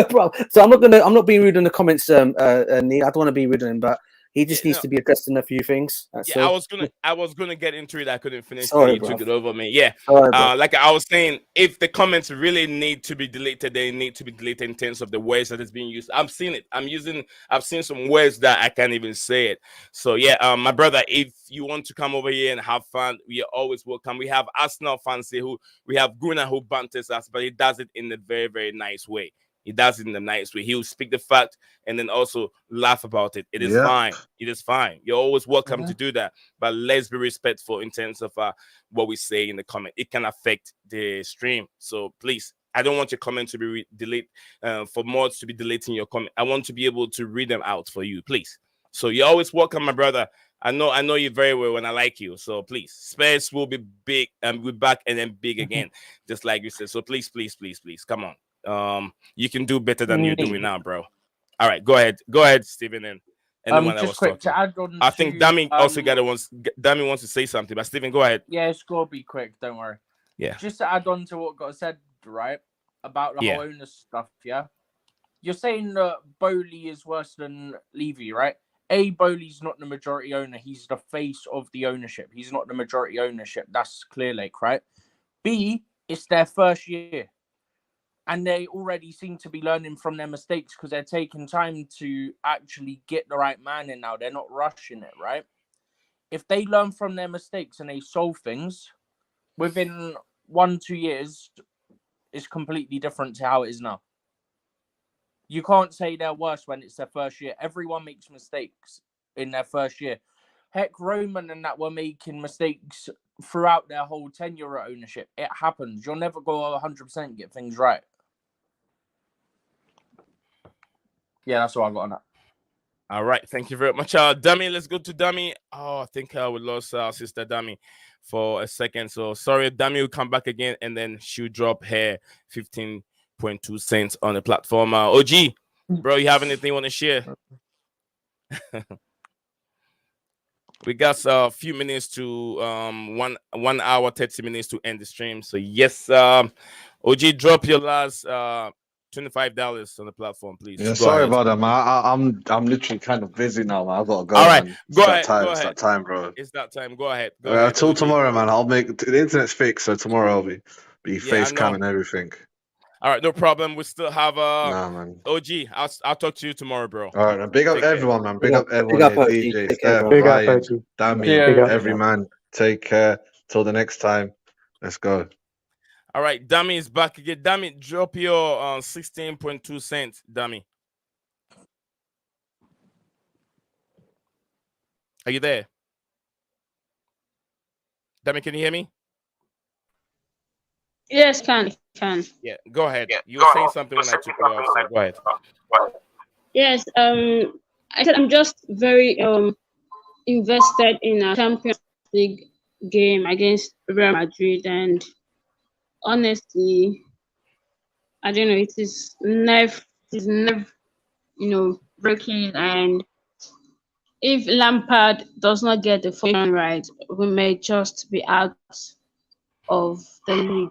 Bro, so I'm not being rude in the comments, Neil. I don't want to be rude to him, but he just needs to be addressed in a few things. That's Yeah, all. I was gonna get into it. I couldn't finish. Sorry, You took bruv. it over me. Yeah. Sorry, bruv. Like I was saying, if the comments really need to be deleted, they need to be deleted in terms of the words that is being used. I've seen it. I've seen some words that I can't even say it. So yeah, my brother, if you want to come over here and have fun, we are always welcome. We have Arsenal fans here we have Gruner who banters us, but he does it in a very, very nice way. He does it in a nice way. He will speak the fact and then also laugh about it. It is fine. It is fine. You're always welcome to do that. But let's be respectful in terms of what we say in the comment. It can affect the stream. So please, I don't want your comment to be deleted for mods to be deleting your comment. I want to be able to read them out for you, please. So you're always welcome, my brother. I know you very well when I like you. So please, Spurs will be big and we're back and then big again, just like you said. So please, come on. You can do better than you're doing now, bro. All right, go ahead, Stephen, and anyone that was quick talking. to add on. I think Dami also Dami wants to say something, but Stephen, go ahead. Yeah, it's gonna be quick. Don't worry. Yeah. Just to add on to what got said, right, about the whole owner stuff. Yeah, you're saying that Bowley is worse than Levy, right? Bowley's not the majority owner. He's the face of the ownership. He's not the majority ownership. That's Clear Lake, right? B, it's their first year. And they already seem to be learning from their mistakes because they're taking time to actually get the right man in now. They're not rushing it, right? If they learn from their mistakes and they solve things, within 1-2 years, it's completely different to how it is now. You can't say they're worse when it's their first year. Everyone makes mistakes in their first year. Heck, Roman and that were making mistakes throughout their whole tenure at ownership. It happens. You'll never go 100% get things right. Yeah, that's all I got on that. All right, thank you very much. Dummy, let's go to Dummy. Oh, I think we lost our sister Dummy for a second. So sorry, Dummy will come back again and then she'll drop her 15.2 cents on the platform. OG, bro, you have anything you want to share? We got a few minutes to 1 hour 30 minutes to end the stream. So yes, OG, drop your last $25 on the platform, please. Yeah, sorry about that, man. I'm literally kind of busy now, man. I've got to go. All right, man. Go ahead. It's that time, bro. It's that time. Go ahead. Go ahead. Till tomorrow, man. I'll make the internet's fixed, so tomorrow I'll be face cam and everything. All right, no problem. We still have nah, man. OG. I'll talk to you tomorrow, bro. All right, big up everyone, man. Big up everyone. DJ, Steph, big Ryan, up, Dammy, every man. Take care. Till the next time. Let's go. All right, Dammy is back again. Dammy, drop your 16.2 cents, Dammy. Are you there? Dammy, can you hear me? Yes, can. Yeah, go ahead. You were saying something when I took you off, so go ahead. Yes, I said I'm just very invested in a Champions League game against Real Madrid, and honestly, I don't know, it is nerve, breaking, and if Lampard does not get the formation right, we may just be out of the league.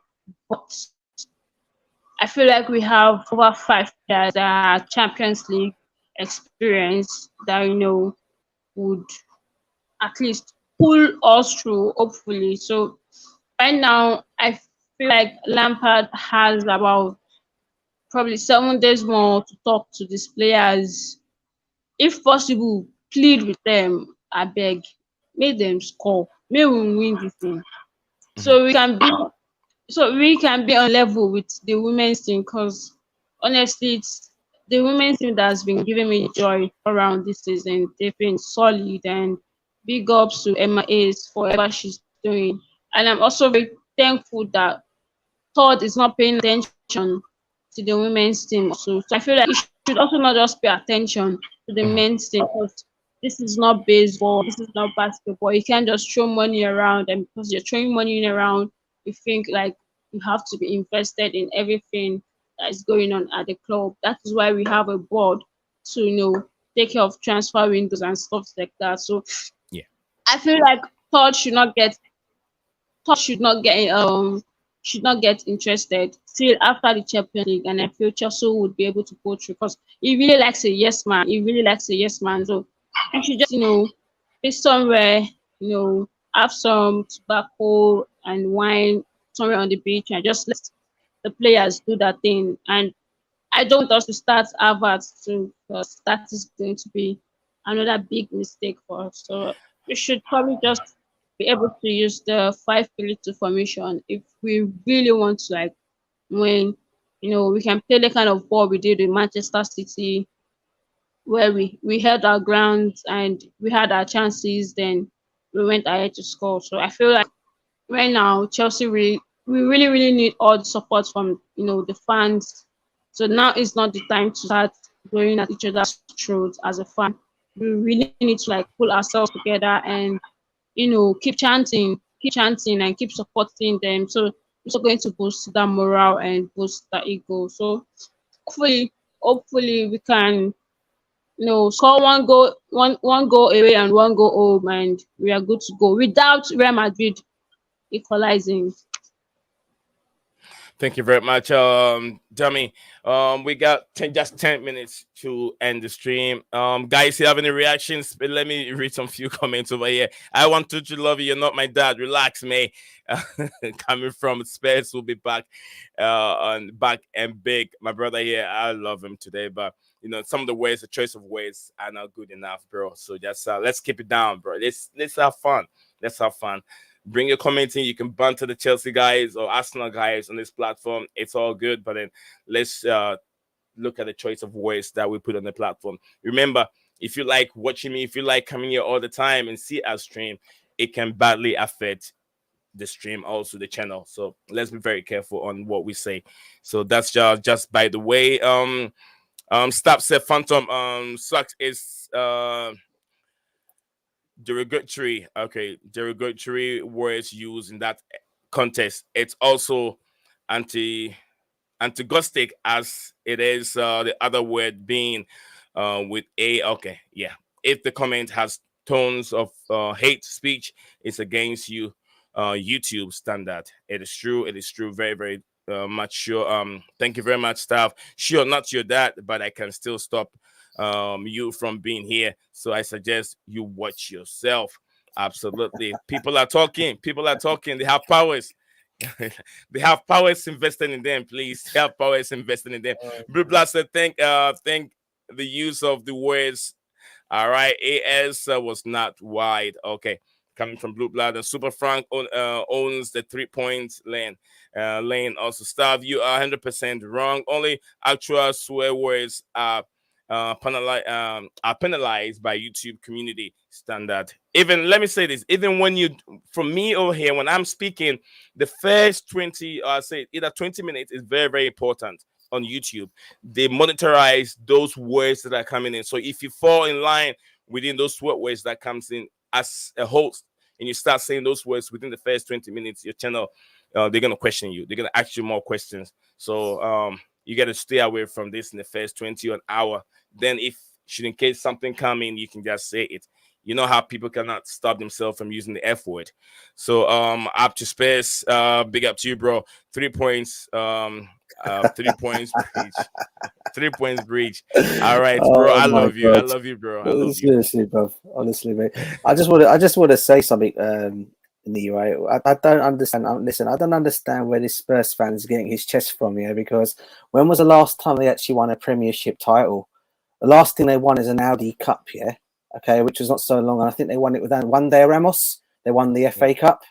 But I feel like we have over 5 players that are Champions League experience that would at least pull us through, hopefully. So right now, I feel like Lampard has about probably 7 days more to talk to these players. If possible, plead with them. I beg, make them score. May we win this thing, so we can be on level with the women's team. Because honestly, it's the women's team that has been giving me joy around this season. They've been solid, and big ups to Emma Ace for whatever she's doing. And I'm also very thankful that Todd is not paying attention to the women's team. So I feel like he should also not just pay attention to the men's team, because this is not baseball, this is not basketball. You can't just throw money around, and because you're throwing money around, you think like you have to be invested in everything that is going on at the club. That is why we have a board to take care of transfer windows and stuff like that. So Yeah, I feel like Todd should not get interested till after the Champions League, and I feel Chelsea would be able to go through because he really likes a yes man. He really likes a yes man. So he should just be somewhere, have some tobacco and wine somewhere on the beach and just let the players do that thing. And I don't want us to start Harvard's too, because that is going to be another big mistake for us. So we should probably just be able to use the 5-3-2 formation if we really want to like win. We can play the kind of ball we did in Manchester City, where we held our ground and we had our chances, then we went ahead to score. So I feel like right now Chelsea we really need all the support from the fans. So now is not the time to start going at each other's throats as a fan. We really need to like pull ourselves together and keep chanting and keep supporting them. So it's also going to boost that morale and boost that ego. So hopefully we can score one goal away and one goal home, and we are good to go without Real Madrid equalizing. thank you very much, Dummy. We got just 10 minutes to end the stream. Guys, you have any reactions? But let me read some few comments over here. I want to love you. You're not my dad. Relax, mate. Coming from Spurs, will be back back and big. My brother here, I love him today, but some of the ways, the choice of ways are not good enough, bro. So just let's keep it down, bro. Let's have fun. Let's have fun. Bring your comments in. You can banter the Chelsea guys or Arsenal guys on this platform. It's all good, but then let's look at the choice of words that we put on the platform. Remember, if you like watching me, if you like coming here all the time and see our stream, it can badly affect the stream, also the channel. So let's be very careful on what we say. So that's just by the way. Stop said Phantom sucks is derogatory. Okay, derogatory words used in that context. It's also antagonistic as it is the other word being with a. Okay, yeah. If the comment has tones of hate speech, it's against you. YouTube standard. It is true. It is true. Very, very much sure. Thank you very much, staff. Sure, not your dad, but I can still stop you from being here. So I suggest you watch yourself. Absolutely. People are talking. They have powers. They have powers invested in them, please. They have powers invested in them. Blue Blood said, thank the use of the words. All right. AS was not wide. Okay. Coming from Blue Blood, and Super Frank owns the 3 points lane. Lane also, Stav, you are 100% wrong. Only actual swear words are penalized by YouTube community standard. Even let me say this: even when from me over here, when I'm speaking, the first 20, say either 20 minutes is very, very important on YouTube. They monitorize those words that are coming in. So if you fall in line within those swear words that comes in as a host, and you start saying those words within the first 20 minutes, your channel, they're gonna question you. They're gonna ask you more questions. So you got to stay away from this in the first 20 or an hour. Then if in case something come in, you can just say it. You know how people cannot stop themselves from using the F word. So up to space, big up to you, bro. 3 points, 3 points breach. 3 points breach. All right, bro. I love you. I love you, bro. I love you. Seriously, bro. Honestly, mate. I just want to say something. Right? I don't understand. Listen, I don't understand where this Spurs fan is getting his chest from here. Because when was the last time they actually won a Premiership title? The last thing they won is an Audi Cup, yeah. Okay, which was not so long, and I think they won it with one day Ramos. They won the FA Cup,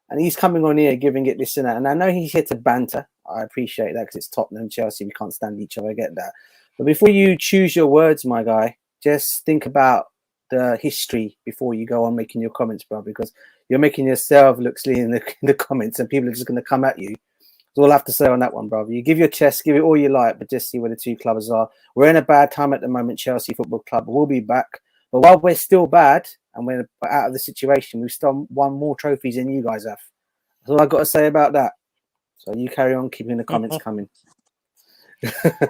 and he's coming on here giving it this and that. And I know he's here to banter. I appreciate that because it's Tottenham and Chelsea. We can't stand each other. I get that. But before you choose your words, my guy, just think about the history before you go on making your comments, bro. Because you're making yourself look silly in the comments, and people are just going to come at you. That's all I have to say on that one, brother. You give your chest, give it all you like, but just see where the two clubs are. We're in a bad time at the moment, Chelsea Football Club. We'll be back. But while we're still bad and we're out of the situation, we've still won more trophies than you guys have. That's all I've got to say about that. So you carry on keeping the comments coming.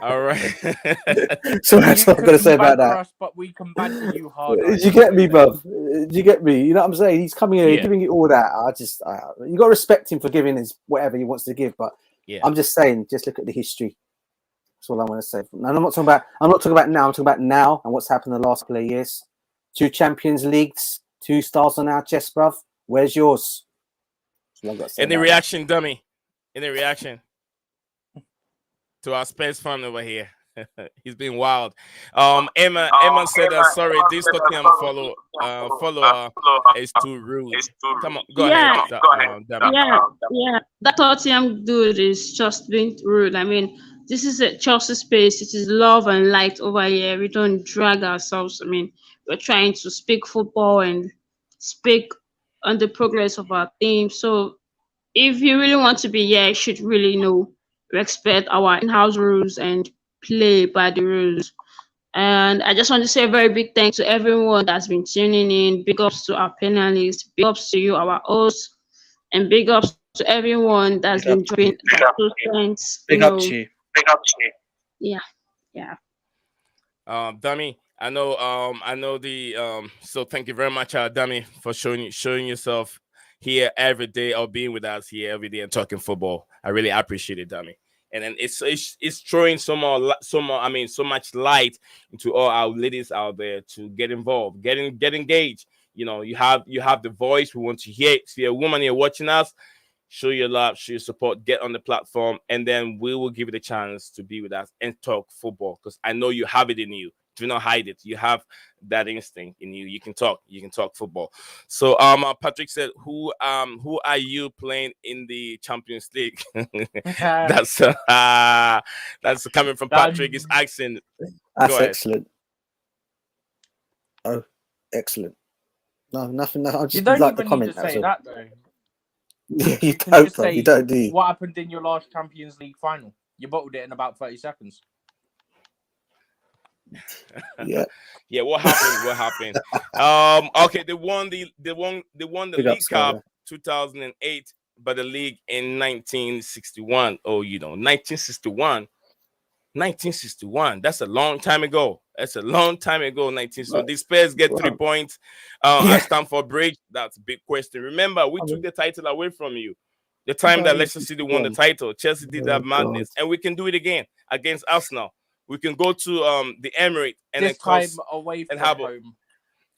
All right. So that's what I've got to say about that. Us, but we can banter you hard. Did you get me, bruv? Did you get me? You know what I'm saying? He's coming here, giving you all that. You got to respect him for giving his whatever he wants to give. But I'm just saying, just look at the history. That's all I want to say. And I'm not talking about now. I'm talking about now and what's happened in the last couple of years. 2 Champions Leagues, 2 stars on our chest, bruv. Where's yours? Any reaction, dummy? Any reaction to our Spurs fan over here? He's been wild. Emma said, "Sorry, this Tottenham follower is too rude." Come on, go ahead. Yeah. That Tottenham dude is just being rude. I mean, this is a Chelsea space. It is love and light over here. We don't drag ourselves. I mean, we're trying to speak football and speak on the progress of our team. So, if you really want to be here, you should really respect our in-house rules and play by the rules. And I just want to say a very big thanks to everyone that's been tuning in. Big ups to our panelists, big ups to you, our hosts, and big ups to everyone that's been joining. Big up to you. Yeah. Dummy, I know the so thank you very much, Dummy, for showing yourself here every day, or being with us here every day and talking football. I really appreciate it, Dummy. And then it's throwing so much light into all our ladies out there to get involved, get engaged. You have the voice. We want to hear it. See a woman here watching us. Show your love, show your support, get on the platform, and then we will give you the chance to be with us and talk football, because I know you have it in you. Do not hide it. You have that instinct in you. You can talk football. So Patrick said, who are you playing in the Champions League? That's coming from Patrick. His accent. That's excellent. Oh, excellent. No, nothing. I just like the comment. You don't even need to say that though. Yeah, you don't, bro. You don't, do you? What happened in your last Champions League final? You bottled it in about 30 seconds. Yeah. What happened? Okay, they won the League Cup 2008, but the league in 1961. 1961. That's a long time ago. 1961. The Spurs get 3 points. At Stamford Bridge. That's a big question. Remember, we took the title away from you. The time that Leicester City won the title, Chelsea did that madness, and we can do it again against Arsenal. We can go to the Emirates and this then time away from home.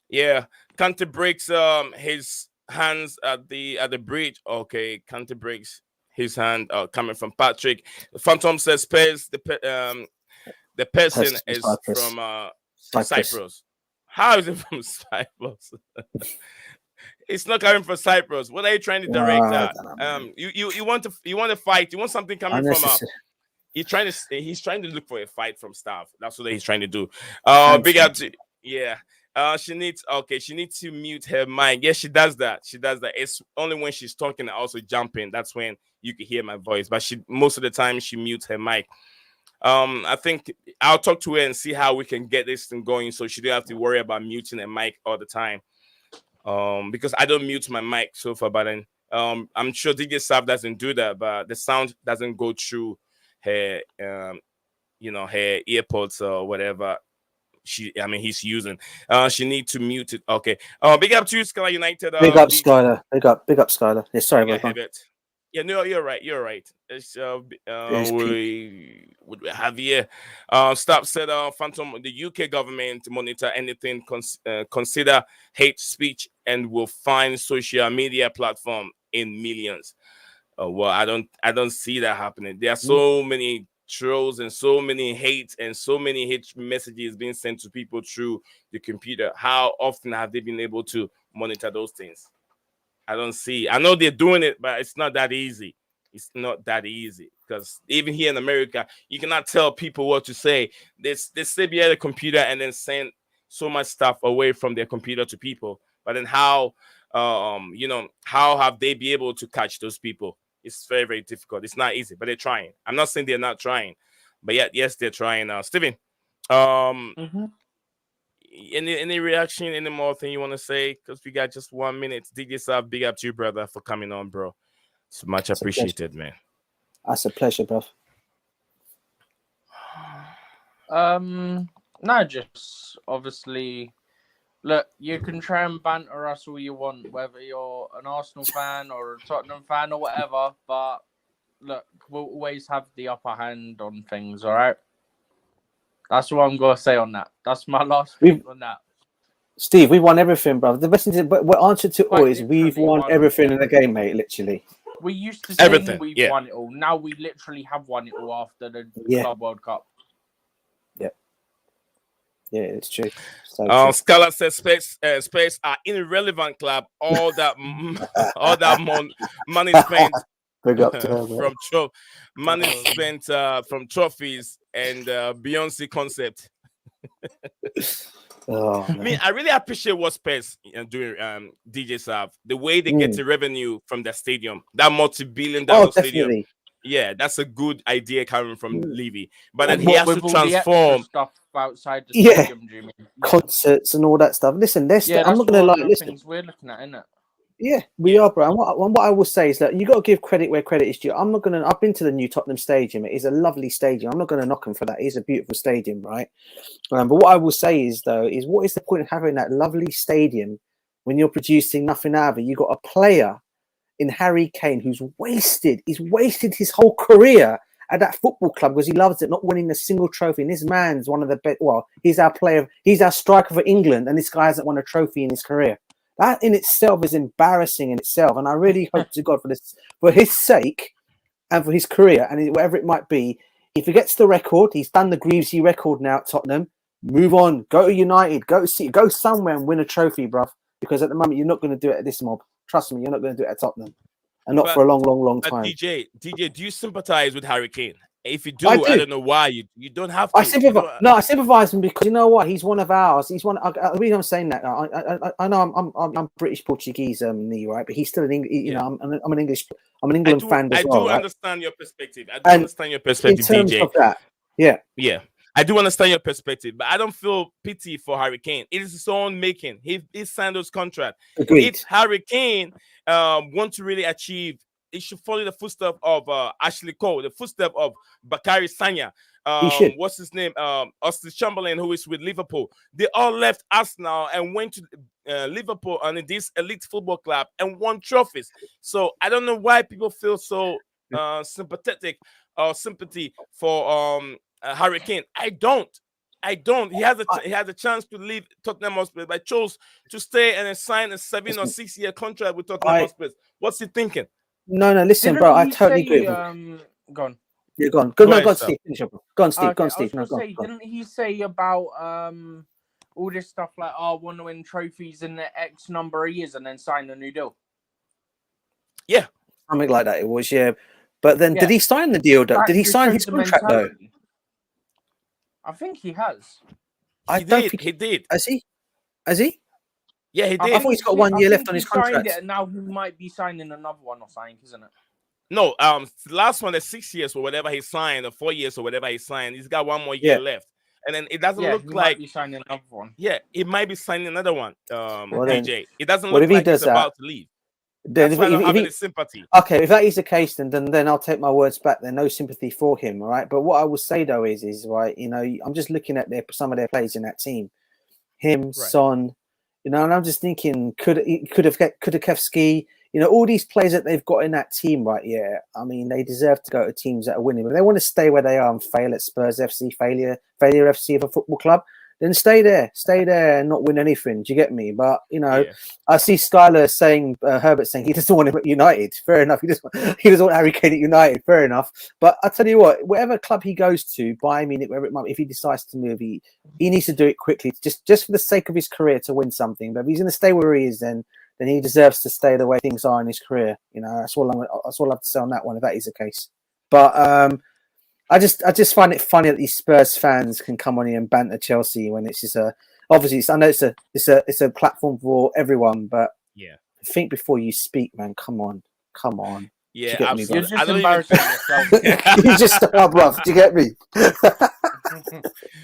Yeah, Kante breaks his hands at the bridge. Okay, Kante breaks his hand. Coming from Patrick. Phantom says Spurs. The person is from Cyprus. How is it from Cyprus? It's not coming from Cyprus. What are you trying to direct that? You want to fight? You want something coming from He's trying to look for a fight from staff. That's what he's trying to do. Big up to she needs to mute her mic. Yes, she does that. It's only when she's talking and also jumping. That's when you can hear my voice. But most of the time she mutes her mic. I think I'll talk to her and see how we can get this thing going so she don't have to worry about muting her mic all the time. Because I don't mute my mic so far, but then I'm sure DJ Sav doesn't do that, but the sound doesn't go through her her earpods or whatever he's using. She needs to mute it. Okay. Big up to you, Skylar United. Big up Skylar. Big up Skylar. Yeah, sorry about that. Yeah, no, you're right. It's we have here. Stop said Phantom, the UK government monitor anything consider hate speech and will fine social media platform in millions. Well, I don't see that happening. There are so many trolls and so many hate messages being sent to people through the computer. How often have they been able to monitor those things? I don't see. I know they're doing it, but it's not that easy. It's not that easy because even here in America, you cannot tell people what to say. They sit behind the computer and then send so much stuff away from their computer to people. But then how have they be able to catch those people? It's very, very difficult. It's not easy, but they're trying. I'm not saying they're not trying, but yes, they're trying. Steven, Any reaction? Any more thing you want to say? Because we got just 1 minute. DJ Sav, big up to you, brother, for coming on, bro. It's much appreciated, man. That's a pleasure, bro. No, just obviously, look, you can try and banter us all you want, whether you're an Arsenal fan or a Tottenham fan or whatever, but look, we'll always have the upper hand on things, all right? That's what I'm going to say on that. That's my last thing on that. Steve, we won everything, bro. The best thing, but what answer to all is we've won everything in the game, mate, literally. We used to say we've won it all. Now we literally have won it all after the Club World Cup. Yeah, it's true. So Scala says Spurs are irrelevant club. All that money spent from trophies and Beyonce concept. I really appreciate what Spurs doing. DJ Sav, the way they get the revenue from their stadium, that multi-billion-dollar stadium. Yeah, that's a good idea coming from Levy. But then he has to transform stuff outside the stadium, Jimmy. Concerts and all that stuff. Listen, I'm not going to lie. Listen, we're looking at, isn't it? Yeah, we are, bro. And what I will say is that you got to give credit where credit is due. I've been to the new Tottenham Stadium. It is a lovely stadium. I'm not going to knock him for that. It is a beautiful stadium, right? But what I will say is, though, is what is the point of having that lovely stadium when you're producing nothing out of it? You got a player in Harry Kane who's wasted. He's wasted his whole career at that football club because he loves it, not winning a single trophy. And this man's one of the best. Well, he's our player. He's our striker for England, and this guy hasn't won a trophy in his career. That in itself is embarrassing in itself. And I really hope to God for his sake and for his career and whatever it might be, if he gets the record, he's done the Greavesy record now at Tottenham. Move on, go to United, go somewhere and win a trophy, bruv. Because at the moment, you're not going to do it at this mob. Trust me, you're not going to do it at Tottenham. And not for a long time. DJ, do you sympathize with Harry Kane? If you do, I don't know why you don't have to. I sympathize. No, I sympathize him because you know what? He's one of ours. He's one. The reason I'm saying that, I know I'm British Portuguese, right? But he's still an English. You know, I'm an English. I'm an England fan as well. I do understand your perspective. Understand your perspective, in terms DJ. Of that, yeah. I do understand your perspective, but I don't feel pity for Harry Kane. It is his own making. He signed those contract. Agreed. If Harry Kane want to really achieve, he should follow the footsteps of Ashley Cole, the footsteps of Bakary Sagna. What's his name? Austin Chamberlain, who is with Liverpool. They all left Arsenal and went to Liverpool and this elite football club and won trophies. So I don't know why people feel so sympathetic or sympathy for Harry Kane. I don't. He has a chance to leave Tottenham Hotspur, but chose to stay and then sign a 7 or 6 year contract with Tottenham Hotspur. What's he thinking? No, listen, bro. I totally agree. Go on. Yeah, go on. Go on, Steve. Finish up. Go on, Steve. Okay, go on, Steve. Didn't he say about all this stuff like, I want to win trophies in the X number of years and then sign a new deal? Yeah. Something like that it was, yeah. But then did he sign the deal, though? Did he sign his contract, though? I think he has. He did. Has he? Yeah, he did. I thought he's got 1 year left on his contract. It, and now he might be signing another one or something, isn't it? No, the last one is 6 years or whatever he signed, or 4 years or whatever he signed. He's got 1 more year left. And then it doesn't look like he's signing another one. Yeah, he might be signing another one. DJ. It doesn't look like he's about to leave. Then That's why I don't have any sympathy. Okay, if that is the case, then I'll take my words back. There's no sympathy for him, all right? But what I will say though is right, you know, I'm just looking at some of their players in that team. Him, Son, you know, and I'm just thinking, Kudakevsky, you know, all these players that they've got in that team, right? Yeah, I mean, they deserve to go to teams that are winning. But they want to stay where they are and fail at Spurs FC, failure FC of a football club. Then stay there and not win anything. Do you get me? But you know, I see Skylar saying, Herbert saying he doesn't want him at United. Fair enough. He doesn't want Harry Kane at United. Fair enough. But I tell you what, whatever club he goes to, Bayern Munich, wherever it might be, if he decides to move, he needs to do it quickly, just for the sake of his career to win something. But if he's going to stay where he is, then he deserves to stay the way things are in his career. You know, that's all I have to say on that one. If that is the case, but I just find it funny that these Spurs fans can come on here and banter Chelsea when it's just obviously I know it's a platform for everyone, but think before you speak, man. Come on. Yeah, you're just embarrassing yourself. You just stop, bruv. Do you get me?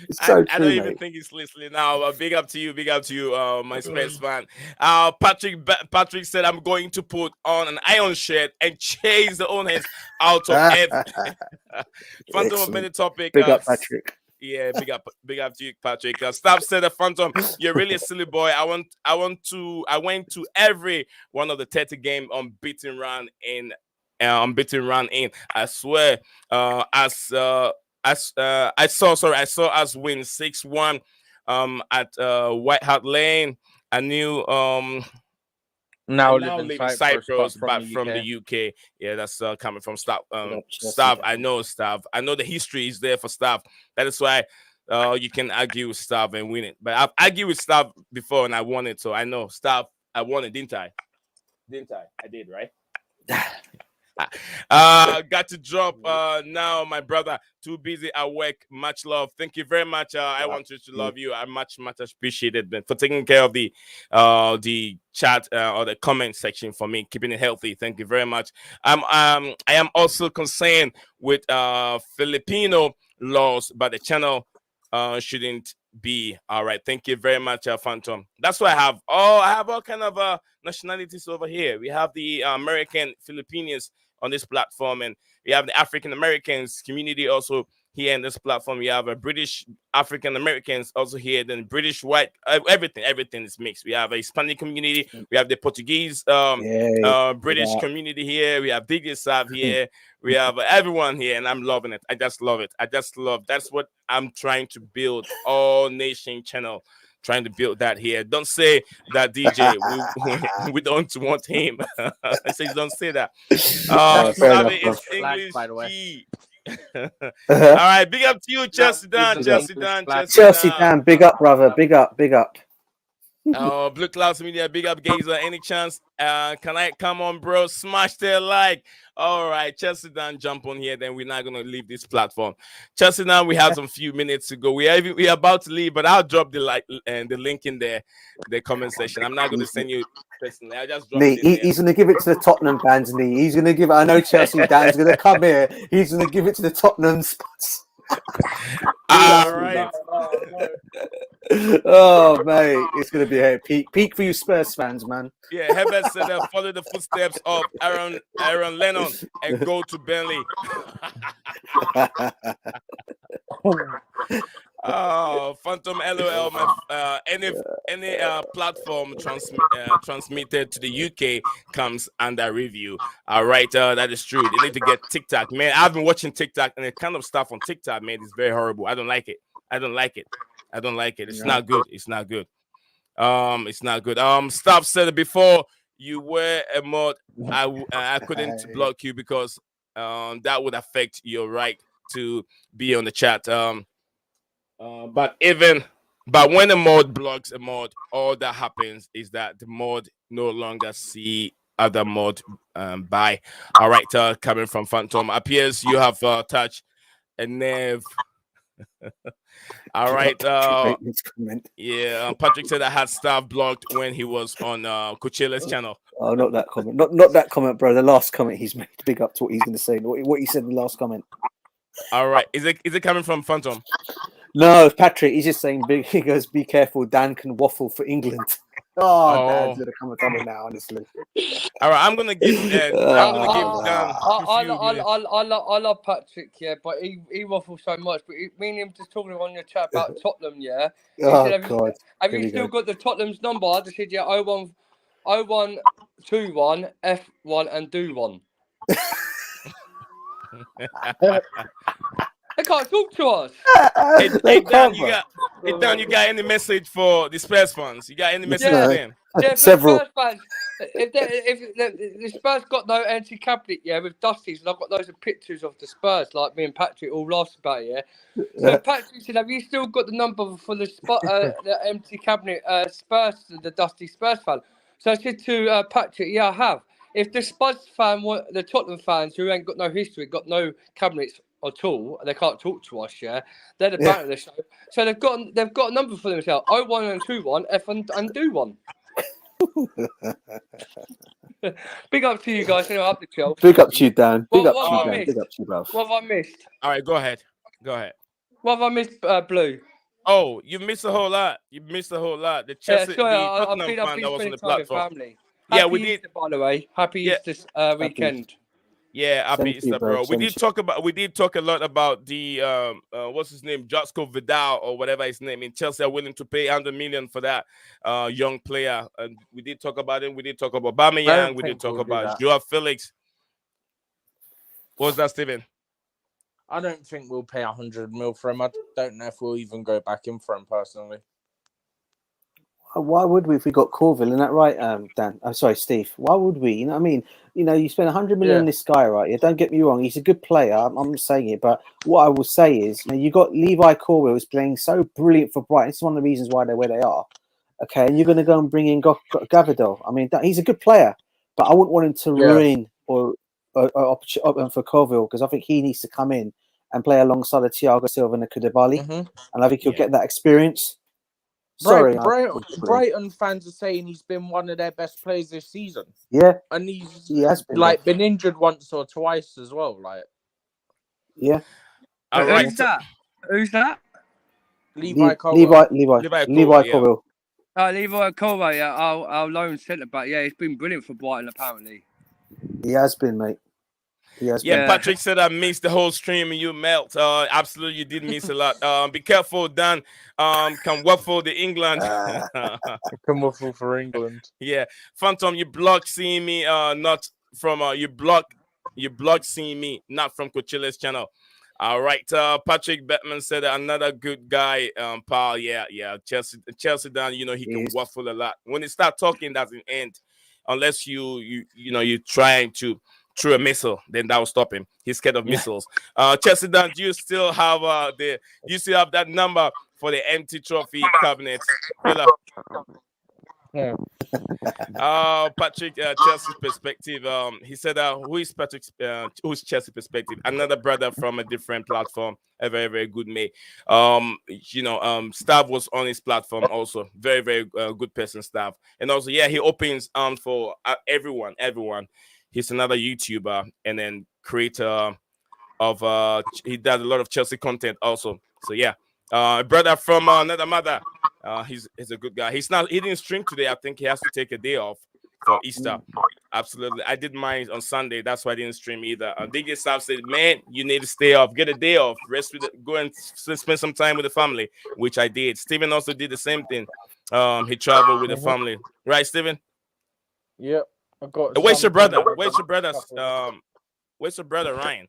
It's so I true, don't even mate. think he's listening now. Big up to you, my Spurs fan. Patrick said, I'm going to put on an iron shirt and chase the owners out of F. Phantom of many topic. Big up, Patrick. Yeah, big up to you, Patrick. Staff said, "The Phantom, you're really a silly boy. I went to every one of the 30 game unbeaten run in. I swear, I saw us win 6-1 at White Hart Lane. I knew Now live live in in Cyprus, but from the UK. Yeah, that's coming from Staff. Staff, I know Staff. I know the history is there for Staff. That is why you can argue with Staff and win it. But I've argued with Staff before and I won it, so I know Staff. I won it, didn't I? I did, right? Got to drop now, my brother. Too busy at work. Much love. Thank you very much. I want you to love you. I much appreciated for taking care of the chat or the comment section for me, keeping it healthy. Thank you very much. I am also concerned with Filipino laws, but the channel shouldn't be all right. Thank you very much, Phantom. That's why I have all kind of nationalities over here. We have the American Filipinos on this platform, and we have the African Americans community also here in this platform. We have a British African Americans also here, then British white, everything is mixed. We have a Hispanic community, we have the Portuguese British community here, we have DJ Sav here, we have everyone here, and I'm loving it. I just love it. That's what I'm trying to build, all nation channel. Trying to build that here. Don't say that, DJ. we don't want him. I say don't say that. Savvy is English by the way. key. All right, big up to you, Chelsea Dan. Chelsea Dan, big up, brother. Big up. Blue Clouds Media, big up, Gazer. Any chance? Can I come on, bro? Smash that like. All right, Chelsea Dan, jump on here. Then we're not gonna leave this platform. Chelsea Dan, we have some few minutes to go. We are about to leave, but I'll drop the link in the comment section. I'm not gonna send you personally. I just drop it in there. He's gonna give it to the Tottenham fans, and he's gonna give it. I know Chelsea Dan's gonna come here. He's gonna give it to the Tottenham spots. All right. Oh, mate, it's gonna be a peak for you Spurs fans, man. Yeah, Herbert said follow the footsteps of Aaron Lennon and go to Burnley. Oh, Phantom LOL. Any platform transmitted to the UK comes under review. All right, that is true. They need to get TikTok, man. I've been watching TikTok, and the kind of stuff on TikTok, man, is very horrible. I don't like it. It's not good. It's not good. Staff said before you were a mod, I couldn't block you because that would affect your right to be on the chat. But when a mod blocks a mod, all that happens is that the mod no longer see other mod by. All right, coming from Phantom, appears you have touched a nerve. All right. Yeah, Patrick said I had Staff blocked when he was on Tuchill's channel. Oh, not that comment. Not that comment, bro. The last comment he's made. Big up to what he's going to say. What he said in the last comment. All right. Is it coming from Phantom? No, Patrick. He's just saying. He goes, "Be careful. Dan can waffle for England." Oh, Dan's gonna come on it now, honestly. All right, I'm gonna give Dan. I love Patrick, yeah, but he waffles so much. But me and him just talking on your chat about Tottenham, yeah. Said, have you still got the Tottenham's number? I just said, yeah, 0121 F1 and do one. They can't talk to us. Hey, Dan, you got any message for the Spurs fans? You got any message for them? Yeah, several. Spurs fans, if the Spurs got no empty cabinet, yeah, with Dusty's, and I've got loads of pictures of the Spurs, like me and Patrick all laughed about it, yeah. So Patrick said, have you still got the number for the empty cabinet Spurs, the Dusty Spurs fan? So I said to Patrick, yeah, I have. If the Spurs fan, the Tottenham fans who ain't got no history, got no cabinets at all, they can't talk to us, yeah, they're the back of the show. So they've got a number for themselves, 01 and 21 F and do one. Big up to you guys. Anyway, up the Chelsea. Big up to you, Dan. Big up to you, Dan. Big up to you, bro. What have I missed? All right, go ahead. What have I missed, Blue? Oh, you missed a whole lot. You missed a whole lot. The Chelsea, Sorry, the I've Tottenham been fan that was on spending the time with platform. family. Yeah, Happy we did. Easter, by the way. Happy Yeah. Easter weekend. Yeah, happy Same to you, Easter, bro. bro. Same We did talk a lot about the what's his name, Josko Vidal or whatever his name. In Chelsea are willing to pay 100 million for that young player, and we did talk about him. We did talk about Aubameyang. We did talk about Joao Felix. What was that, Steven? I don't think we'll pay 100 mil for him. I don't know if we'll even go back in for him personally. Why would we if we got Corville? Isn't that right, Dan? I'm sorry, Steve. Why would we? You know what I mean? You know, you spend 100 million on this guy, right? Yeah, don't get me wrong. He's a good player. I'm not saying it. But what I will say is, you know, you got Levi Corville who's playing so brilliant for Brighton. It's one of the reasons why they're where they are. Okay, and you're going to go and bring in Gavidel. I mean, he's a good player, but I wouldn't want him to ruin or for Corville, because I think he needs to come in and play alongside the Thiago Silva and the Koulibaly. And I think he'll get that experience. Sorry, Brighton fans are saying he's been one of their best players this season. Yeah, and he has been, been injured once or twice as well. Yeah. All right. Who's that? Levi Colwell. Levi Colwell. Oh, Levi Colwell, yeah, our lone centre back. Yeah, he's been brilliant for Brighton, apparently. He has been, mate. Yeah, Patrick said I missed the whole stream and you melt. Absolutely, you did miss a lot. Be careful, Dan. Can waffle the England. Can waffle for England. Yeah, Phantom, you blocked seeing me. Not from you blocked seeing me, not from Coachell's channel. All right, Patrick Bettman said another good guy, pal. Yeah, Chelsea Dan. You know he can waffle a lot. When he start talking, doesn't end unless you're trying to through a missile, then that will stop him. He's scared of missiles. Chelsea Dan, do you still have that number for the empty trophy cabinet? Yeah. Patrick, Chelsea's perspective. He said, who's Chelsea perspective? Another brother from a different platform, a very, very good mate. Stav was on his platform also. Very, very good person, Stav. And also, he opens for everyone. He's another YouTuber and then creator of he does a lot of Chelsea content also. So a brother from another mother. He's a good guy. He didn't stream today. I think he has to take a day off for Easter. Absolutely. I did mine on Sunday. That's why I didn't stream either. DJ Stav said, man, you need to stay off. Get a day off. Rest with it. Go and spend some time with the family, which I did. Steven also did the same thing. He traveled with the family. Right, Steven? Yep. Where's your brother? Where's your brother, Ryan?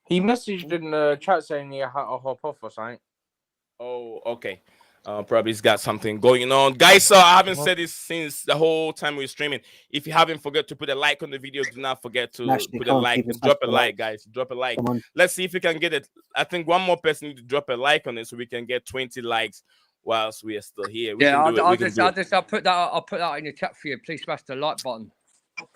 He messaged in the chat saying he had to hop off or something. Oh, okay. Probably he's got something going on. Guys, I haven't said this since the whole time we were streaming. If you haven't forgot to put a like on the video, do not forget to put a like. Drop a like, guys. Drop a like. Let's see if we can get it. I think one more person needs to drop a like on it so we can get 20 likes whilst we are still here. I'll put that in the chat for you. Please smash the like button.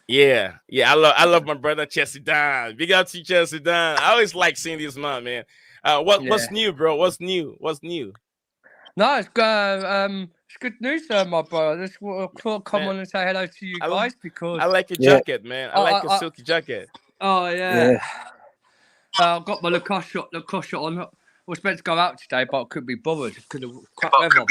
Yeah. I love my brother Chelsea Dan. Big up to Chelsea Dan. I always like seeing this man. What's new, bro? What's new? No, it's good news, my brother. I just want to come on and say hello to you guys because I like your jacket, man. I like your silky jacket. Oh yeah. I've got my Lacoste shot on. I was meant to go out today, but I couldn't be bothered because of crap weather.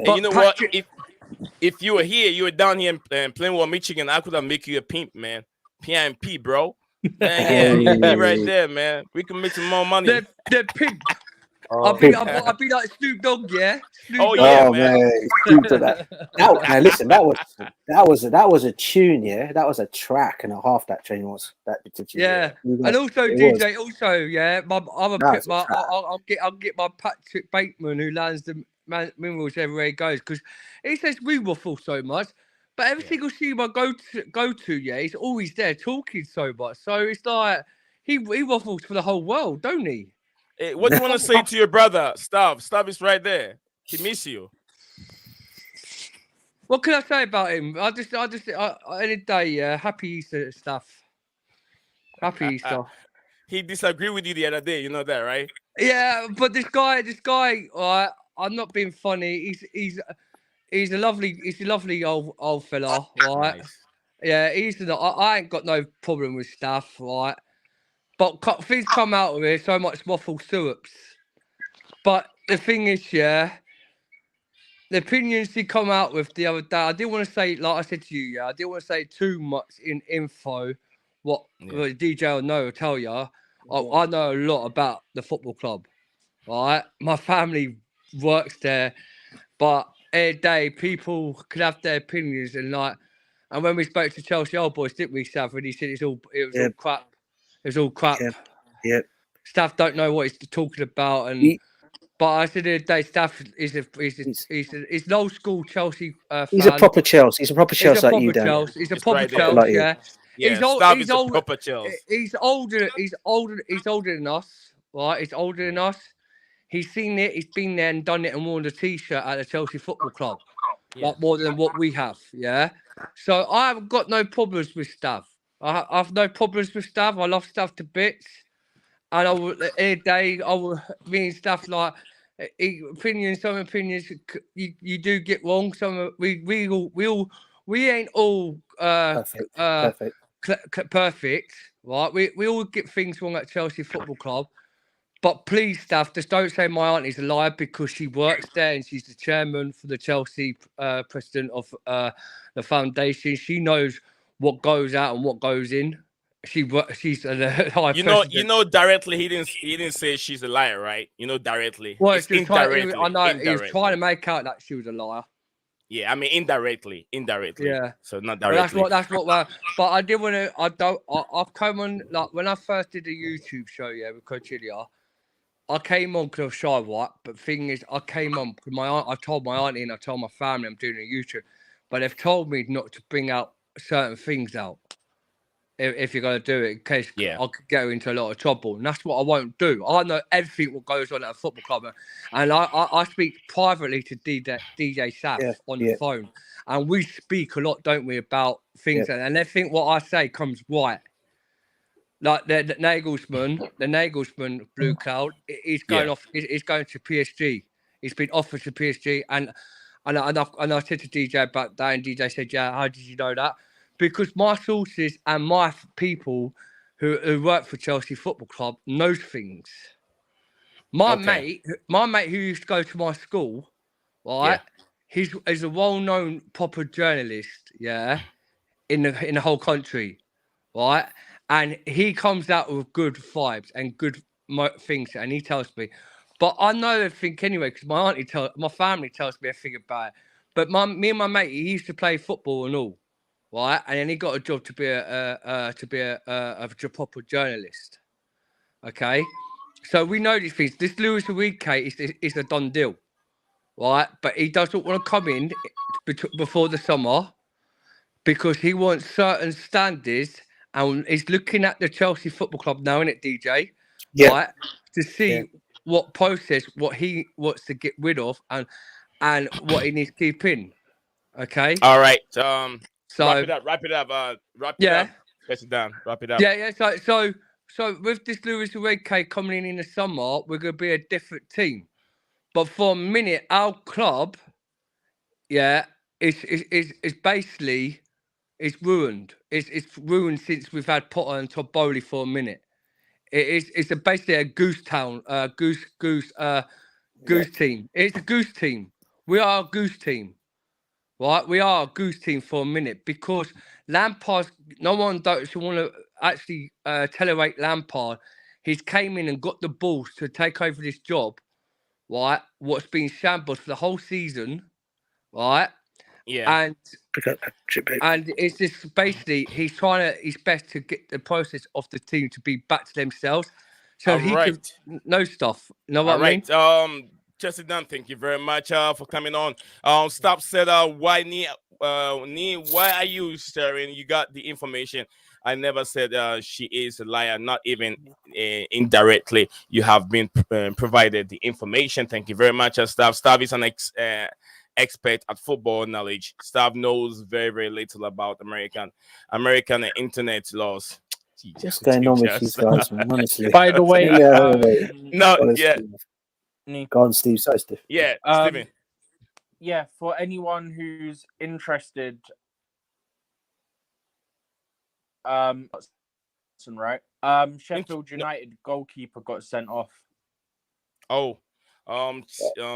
But you know Patrick, what? If you were here, you were down here in Plainwell, Michigan, I could have make you a pimp, man. PIMP, bro. Man, right there, man. We can make some more money. The pimp. I'll be like Snoop Dogg, yeah. Man. Now listen, that was a tune, yeah. That was a track and a half. That tune was that. And also DJ, I'll get my Patrick Bateman who lands the minerals everywhere he goes because he says we waffle so much, but every single stream I go to, he's always there talking so much. So it's like he waffles for the whole world, don't he? Hey, what do you want to say to your brother, Stav? Stav is right there. He miss you. What can I say about him? I just any day, happy Easter stuff. Happy Easter. He disagreed with you the other day. You know that, right? Yeah, but this guy, I'm not being funny. He's a lovely old fella, right? Nice. Yeah, I ain't got no problem with stuff, right? But things come out of it so much waffle syrups. But the thing is, yeah, the opinions he come out with the other day, I didn't want to say, like I said to you, yeah, I didn't want to say too much in info. What DJ will know will tell you. I know a lot about the football club, right? My family works there, but every day people could have their opinions and like. And when we spoke to Chelsea Old Boys, didn't we, Staff? And he said it was all crap. It was all crap. Yeah. Staff don't know what he's talking about, and but I said the other day, Staff is an old school Chelsea fan. He's a proper Chelsea. He's a proper Chelsea like you, Dan. He's a proper Chelsea. Like yeah. He's old. He's old. Proper Chelsea. He's older than us, right? He's older than us. He's seen it. He's been there and done it and worn the T-shirt at the Chelsea Football Club, like more than what we have. Yeah. So I haven't got no problems with Staff. I have no problems with Staff. I love Staff to bits. And I will every day. I will mean stuff like opinions. Some opinions you do get wrong. Some we ain't all perfect, right? We all get things wrong at Chelsea Football Club. But please, Staff, just don't say my auntie's a liar because she works there and she's the chairman for the Chelsea president of the foundation. She knows what goes out and what goes in. She's a high you know directly he didn't say she's a liar, right? You know directly. Well, it's indirectly. I know he was trying to make out that she was a liar. Yeah, I mean indirectly. Yeah. So not directly. That's what. But I did want to. I've come on like when I first did the YouTube show, yeah, with Tuchill. I came on because I was shy, right? But the thing is, I came on because I told my auntie and I told my family I'm doing a YouTube, but they've told me not to bring out certain things out. If you're going to do it, in case I could get into a lot of trouble. And that's what I won't do. I know everything what goes on at a football club. And I speak privately to DJ Saf on the phone. And we speak a lot, don't we, about things. And they think what I say comes right. Like the Nagelsmann Blue Cloud, he's going off. He's going to PSG. He's been offered to PSG. And I said to DJ about that. And DJ said, yeah, how did you know that? Because my sources and my people who work for Chelsea Football Club knows things. My mate who used to go to my school, right? He's a well-known proper journalist, in the whole country, right? And he comes out with good vibes and good things, and he tells me. But I know everything anyway because my family tells me everything about it. But me and my mate, he used to play football and all. Right, and then he got a job to be a proper journalist. Okay, so we know these things. This Luis Enrique is a done deal, right? But he doesn't want to come in before the summer because he wants certain standards, and he's looking at the Chelsea Football Club now, isn't it, DJ? Yeah. Right, to see what process, what he wants to get rid of, and what he needs to keep in. Okay. All right. So wrap it up. Wrap it up. Press it down. Wrap it up. Yeah. So with this Luis Enrique coming in the summer, we're gonna be a different team. But for a minute, our club, is basically ruined. It's ruined since we've had Potter and Todd Bowley for a minute. It's basically a goose team. It's a goose team. We are a goose team. Right, we are a goose team for a minute because Lampard. No one does want to actually tolerate Lampard. He's came in and got the balls to take over this job. Right, what's been shambles for the whole season. Right, and it's just basically he's trying his best to get the process of the team to be back to themselves, so can know stuff. Know what I mean? Chelsea Dan, thank you very much for coming on. Stop said, why are you staring? You got the information. I never said she is a liar, not even indirectly. You have been provided the information. Thank you very much, Staff. Staff is an expert at football knowledge. Staff knows very, very little about American internet laws. What's going on with these guys, man? Honestly. By the way, Go on, Steve. Sorry, Steve. Yeah, Steven. Yeah, for anyone who's interested, right? Sheffield United goalkeeper got sent off. Oh,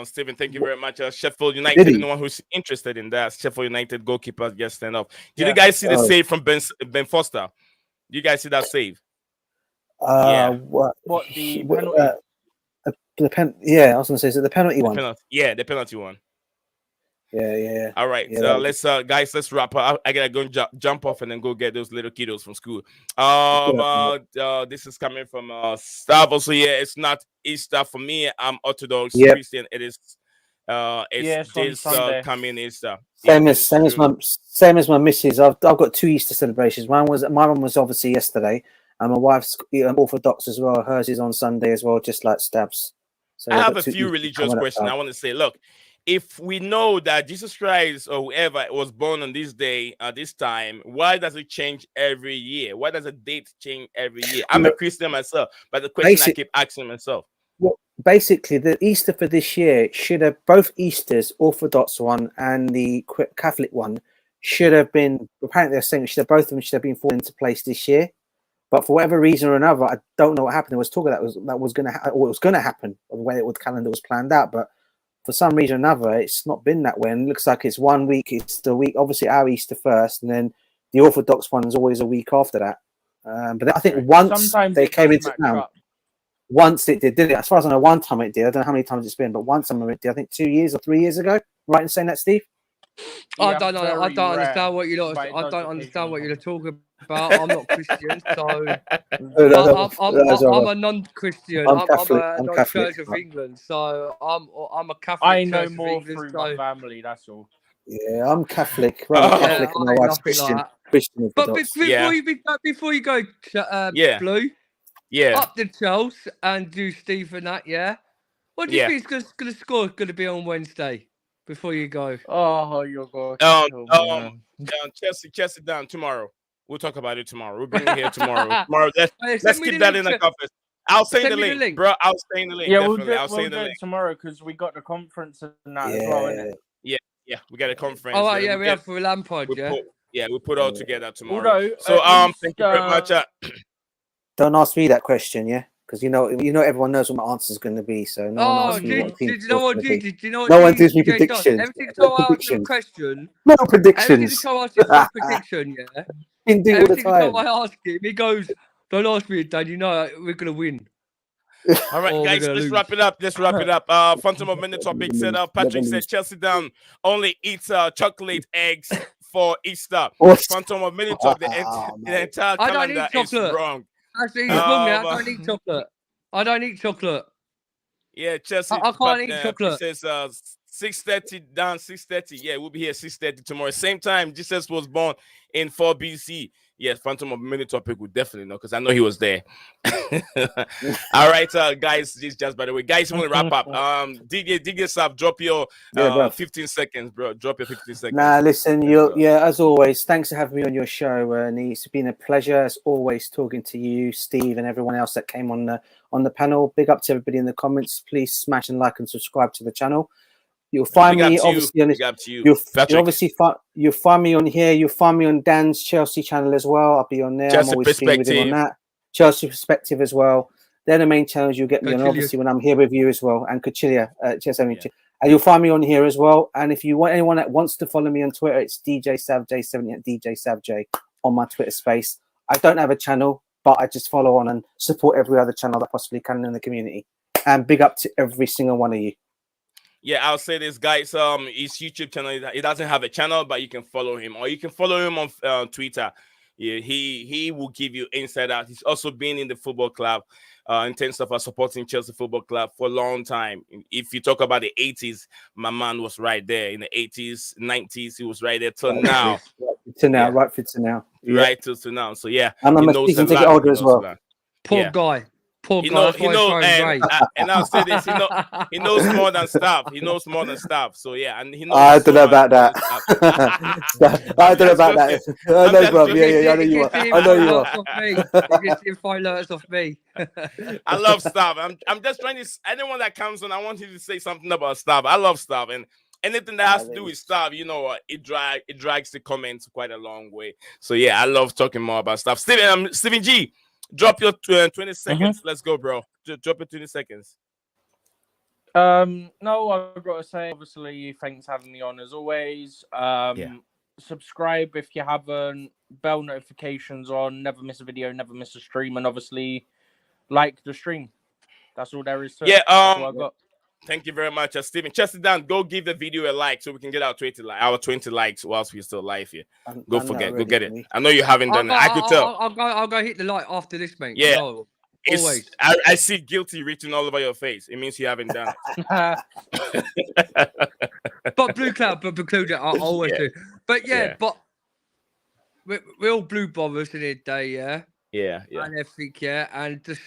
Stephen, thank you very much. Sheffield United, anyone who's interested in that, Sheffield United goalkeeper gets sent off. Did you guys see the save from Ben Foster? You guys see that save? What the penalty? Yeah, I was gonna say, is it the penalty one? The penalty one. Yeah. All right, let's guys, let's wrap up. I gotta go and jump off and then go get those little kiddos from school. This is coming from Stav. Also, it's not Easter for me. I'm Orthodox Christian. It is it's this coming Easter. Same as my missus. I've got 2 Easter celebrations. My one was obviously yesterday, and my wife's Orthodox as well. Hers is on Sunday as well, just like Stab's. So I have a few religious questions. I want to say, look, if we know that Jesus Christ or whoever was born on this day at this time, why does it change every year? Why does a date change every year? I'm a Christian myself, but the question I keep asking myself. Well, basically, the Easter for this year should have both Easters, Orthodox one and the Catholic one, should have been. Apparently, they're saying both of them should have been falling into place this year. But for whatever reason or another, I don't know what happened. There was talk that was going to happen, the way the calendar was planned out, but for some reason or another, it's not been that way. And it looks like it's 1 week. It's the week, obviously, our Easter first, and then the Orthodox one is always a week after that. But I think once they came into town, once it did it. As far as I know, one time it did. I don't know how many times it's been, but one time it did. I think 2 years or 3 years ago. Right in saying that, Steve? I don't know. I don't understand what you're. I don't understand what you're talking about. I'm not Christian, so I'm a non-Christian. I'm a Church of England, so I'm a Catholic. I know more through my family. That's all. Yeah, I'm Catholic. Right, Catholic, and my wife's Christian. But before you go, Blue. Yeah. Up the Chelsea and do Steve and that. Yeah. What do you think is going to score? Going to be on Wednesday? Before you go. Oh, you're going. Chelsea down tomorrow. We'll talk about it tomorrow. We'll bring it here tomorrow. Let's keep that in the conference. I'll send the link, bro. I'll send the link. Yeah, I'll send the link tomorrow because we got the conference and that as well, innit? Yeah, we got a conference. Oh, right, we have for Lampard, we put all together tomorrow. Thank you very much. Don't ask me that question, yeah? Because you know, everyone knows what my answer is going to be. So no one asks me no one gives me predictions. Every time I ask you a question, no predictions. Every time I ask you a prediction, every time I ask him, he goes, "Don't ask me, Dad. You know we're going to win." All right, guys, let's wrap it up. Phantom of Minute topic set up. Patrick said Chelsea down only eats chocolate eggs for Easter. Phantom of Minute topic. The entire calendar is wrong. Actually, I don't eat chocolate. I don't eat chocolate. Yeah, Chelsea. I can't eat chocolate. It says 6:30 down 6:30. Yeah, we'll be here 6:30 tomorrow. Same time. Jesus was born in 4 BC. Yes, Phantom of Minute topic would definitely know because I know he was there. All right, guys. This just by the way, guys, want to wrap up. DJ Sab, drop your 15 seconds, bro. Drop your 15 seconds. Nah, listen, as always, thanks for having me on your show, It's been a pleasure as always talking to you, Steve, and everyone else that came on the panel. Big up to everybody in the comments. Please smash and like and subscribe to the channel. You'll find me obviously on you'll find me on here. You'll find me on Dan's Chelsea channel as well. I'll be on there. Chelsea I'm always streaming with him on that. Chelsea Perspective as well. They're the main channels you'll get me on, obviously when I'm here with you as well. And Tuchill, and you'll find me on here as well. And if you want anyone that wants to follow me on Twitter, it's DJ SavJ70 at DJ SavJ on my Twitter space. I don't have a channel, but I just follow on and support every other channel that possibly can in the community. And big up to every single one of you. Yeah, I'll say this, guys. His YouTube channel, he doesn't have a channel, but you can follow him, or you can follow him on Twitter. Yeah, he will give you inside out. He's also been in the football club in terms of supporting Chelsea Football Club for a long time. If you talk about the 80s, my man was right there. In the 80s, 90s, he was right there till now. Right to now. Yeah. Right till now. So yeah, and I'm a season ticket holder as well. Poor guy. And I'll say this, he knows more than stuff. He knows more than stuff. So yeah, and he knows. I don't know about that. I don't know about that. I know, bro. Yeah, I know you are. I know you are. You get 5 letters off me. I love stuff. I'm just trying to. Anyone that comes on, I want you to say something about stuff. I love stuff, and anything that has to do with stuff, it drags the comments quite a long way. So yeah, I love talking more about stuff. Stephen G. Drop your 20 seconds. Let's go, bro. Drop your 20 seconds. No, I've got to say, obviously, thanks for having me on as always. Subscribe if you haven't, bell notifications on, never miss a video, never miss a stream, and obviously like the stream. That's all there is to it. Yeah, That's all I got. Thank you very much, Stephen. Chester down, go give the video a like so we can get our 20 likes whilst we're still live here. Go get it. I know you haven't done it. I could tell. I'll go hit the like after this, mate. Yeah. No, always. I see guilty written all over your face. It means you haven't done it. But Blue Cloud, but include it. I always do. But but we're all blue bombers in the day, yeah. Yeah. And everything, and just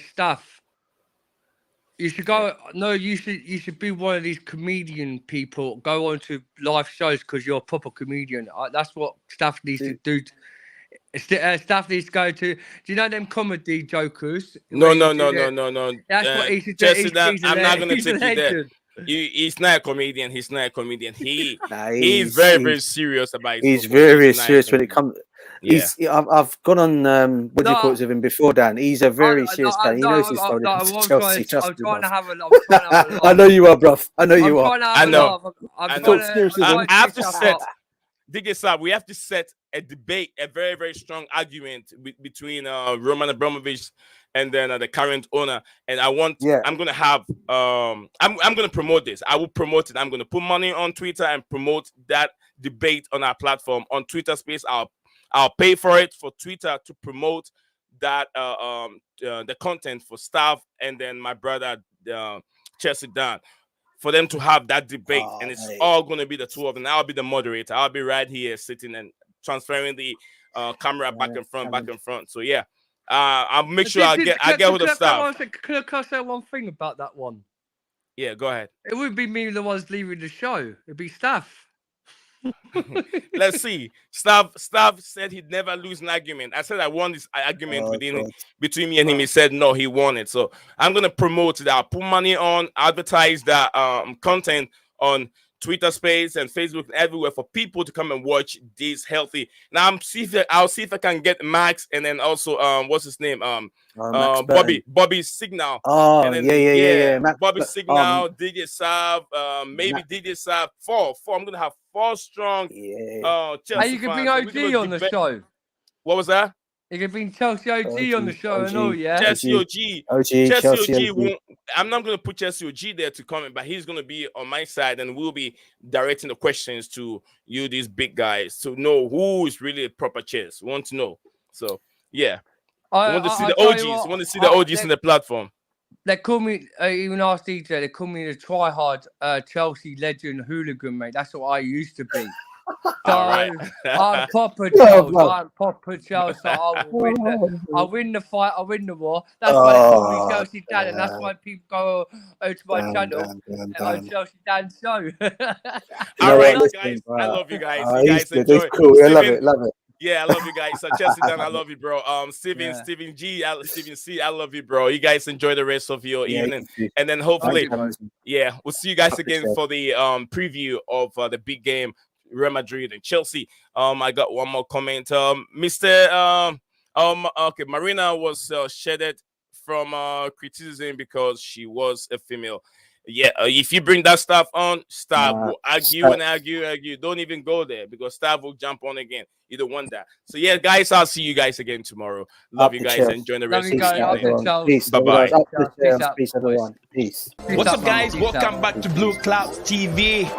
stuff. You should go. No, you should be one of these comedian people. Go on to live shows because you're a proper comedian. That's what Staff needs to do. Staff needs to go to. Do you know them comedy jokers? No. That's what he should do. I'm not gonna take you there. He's not a comedian. He's he's very serious about it. He's very serious when it comes. I've gone on what do you call it with him before, Dan. He's a very serious guy. He knows his story. Chelsea, I'm trying to have a laugh. I know you are, bruv. I know you are. I know. I have to set. Dig this up. We have to set a debate, a very, very strong argument between Roman Abramovich and then the current owner. And I'm gonna have I'm gonna promote this. I will promote it. I'm gonna put money on Twitter and promote that debate on our platform on Twitter Space. I'll pay for it for Twitter to promote that the content for Staff and then my brother Chelsea Dan for them to have that debate, and it's all going to be the two of them. I'll be the moderator. I'll be right here sitting and transferring the camera back and front. So yeah, I'll make sure I get hold of Staff. Can I say one thing about that one? Yeah, go ahead. It wouldn't be me the ones leaving the show. It'd be Staff. Let's see. Staff said he'd never lose an argument. I said I won this argument between me and him. He said no, he won it. So I'm gonna promote that. I'll put money on, advertise that content on Twitter Space and Facebook and everywhere for people to come and watch this healthy. Now I'll see if I can get Max and then also what's his name? Bobby Signal. Oh, and then, yeah. Bobby Signal, DJ Sav, maybe DJ Sav. Four. I'm gonna have 4 strong. Chelsea you can bring OG on the show. What was that? You can bring Chelsea OG on the show and all, yeah. Chelsea OG won't. I'm not going to put Chelsea OG there to comment, but he's going to be on my side, and we'll be directing the questions to you, these big guys, to know who is really a proper chess. We want to know. So yeah, I want to see the OGs. Want to see the OGs in the platform. They call me, even ask DJ, they call me the try-hard Chelsea legend hooligan, mate. That's what I used to be. So I'm proper Chelsea. I'll win the fight. I'll win the war. That's why they call me Chelsea Dan, and that's why people go to my channel on Chelsea Dan show. All right, guys. I love you guys. You guys enjoy. Cool. I love it. Yeah, I love you guys. So Chelsea Dan, I love you, bro. Steven G, Steven C, I love you, bro. You guys enjoy the rest of your evening, and then hopefully, we'll see you guys again for the preview of the big game, Real Madrid and Chelsea. I got one more comment. Marina was shedded from criticism because she was a female. Yeah, if you bring that stuff on, Staff will argue. Don't even go there because Staff will jump on again. You don't want that. So yeah, guys, I'll see you guys again tomorrow. Love you guys. Enjoy the rest of the day. Peace. Bye-bye. Peace, everyone. Peace. What's up, guys? Welcome back to Blue Clouds TV.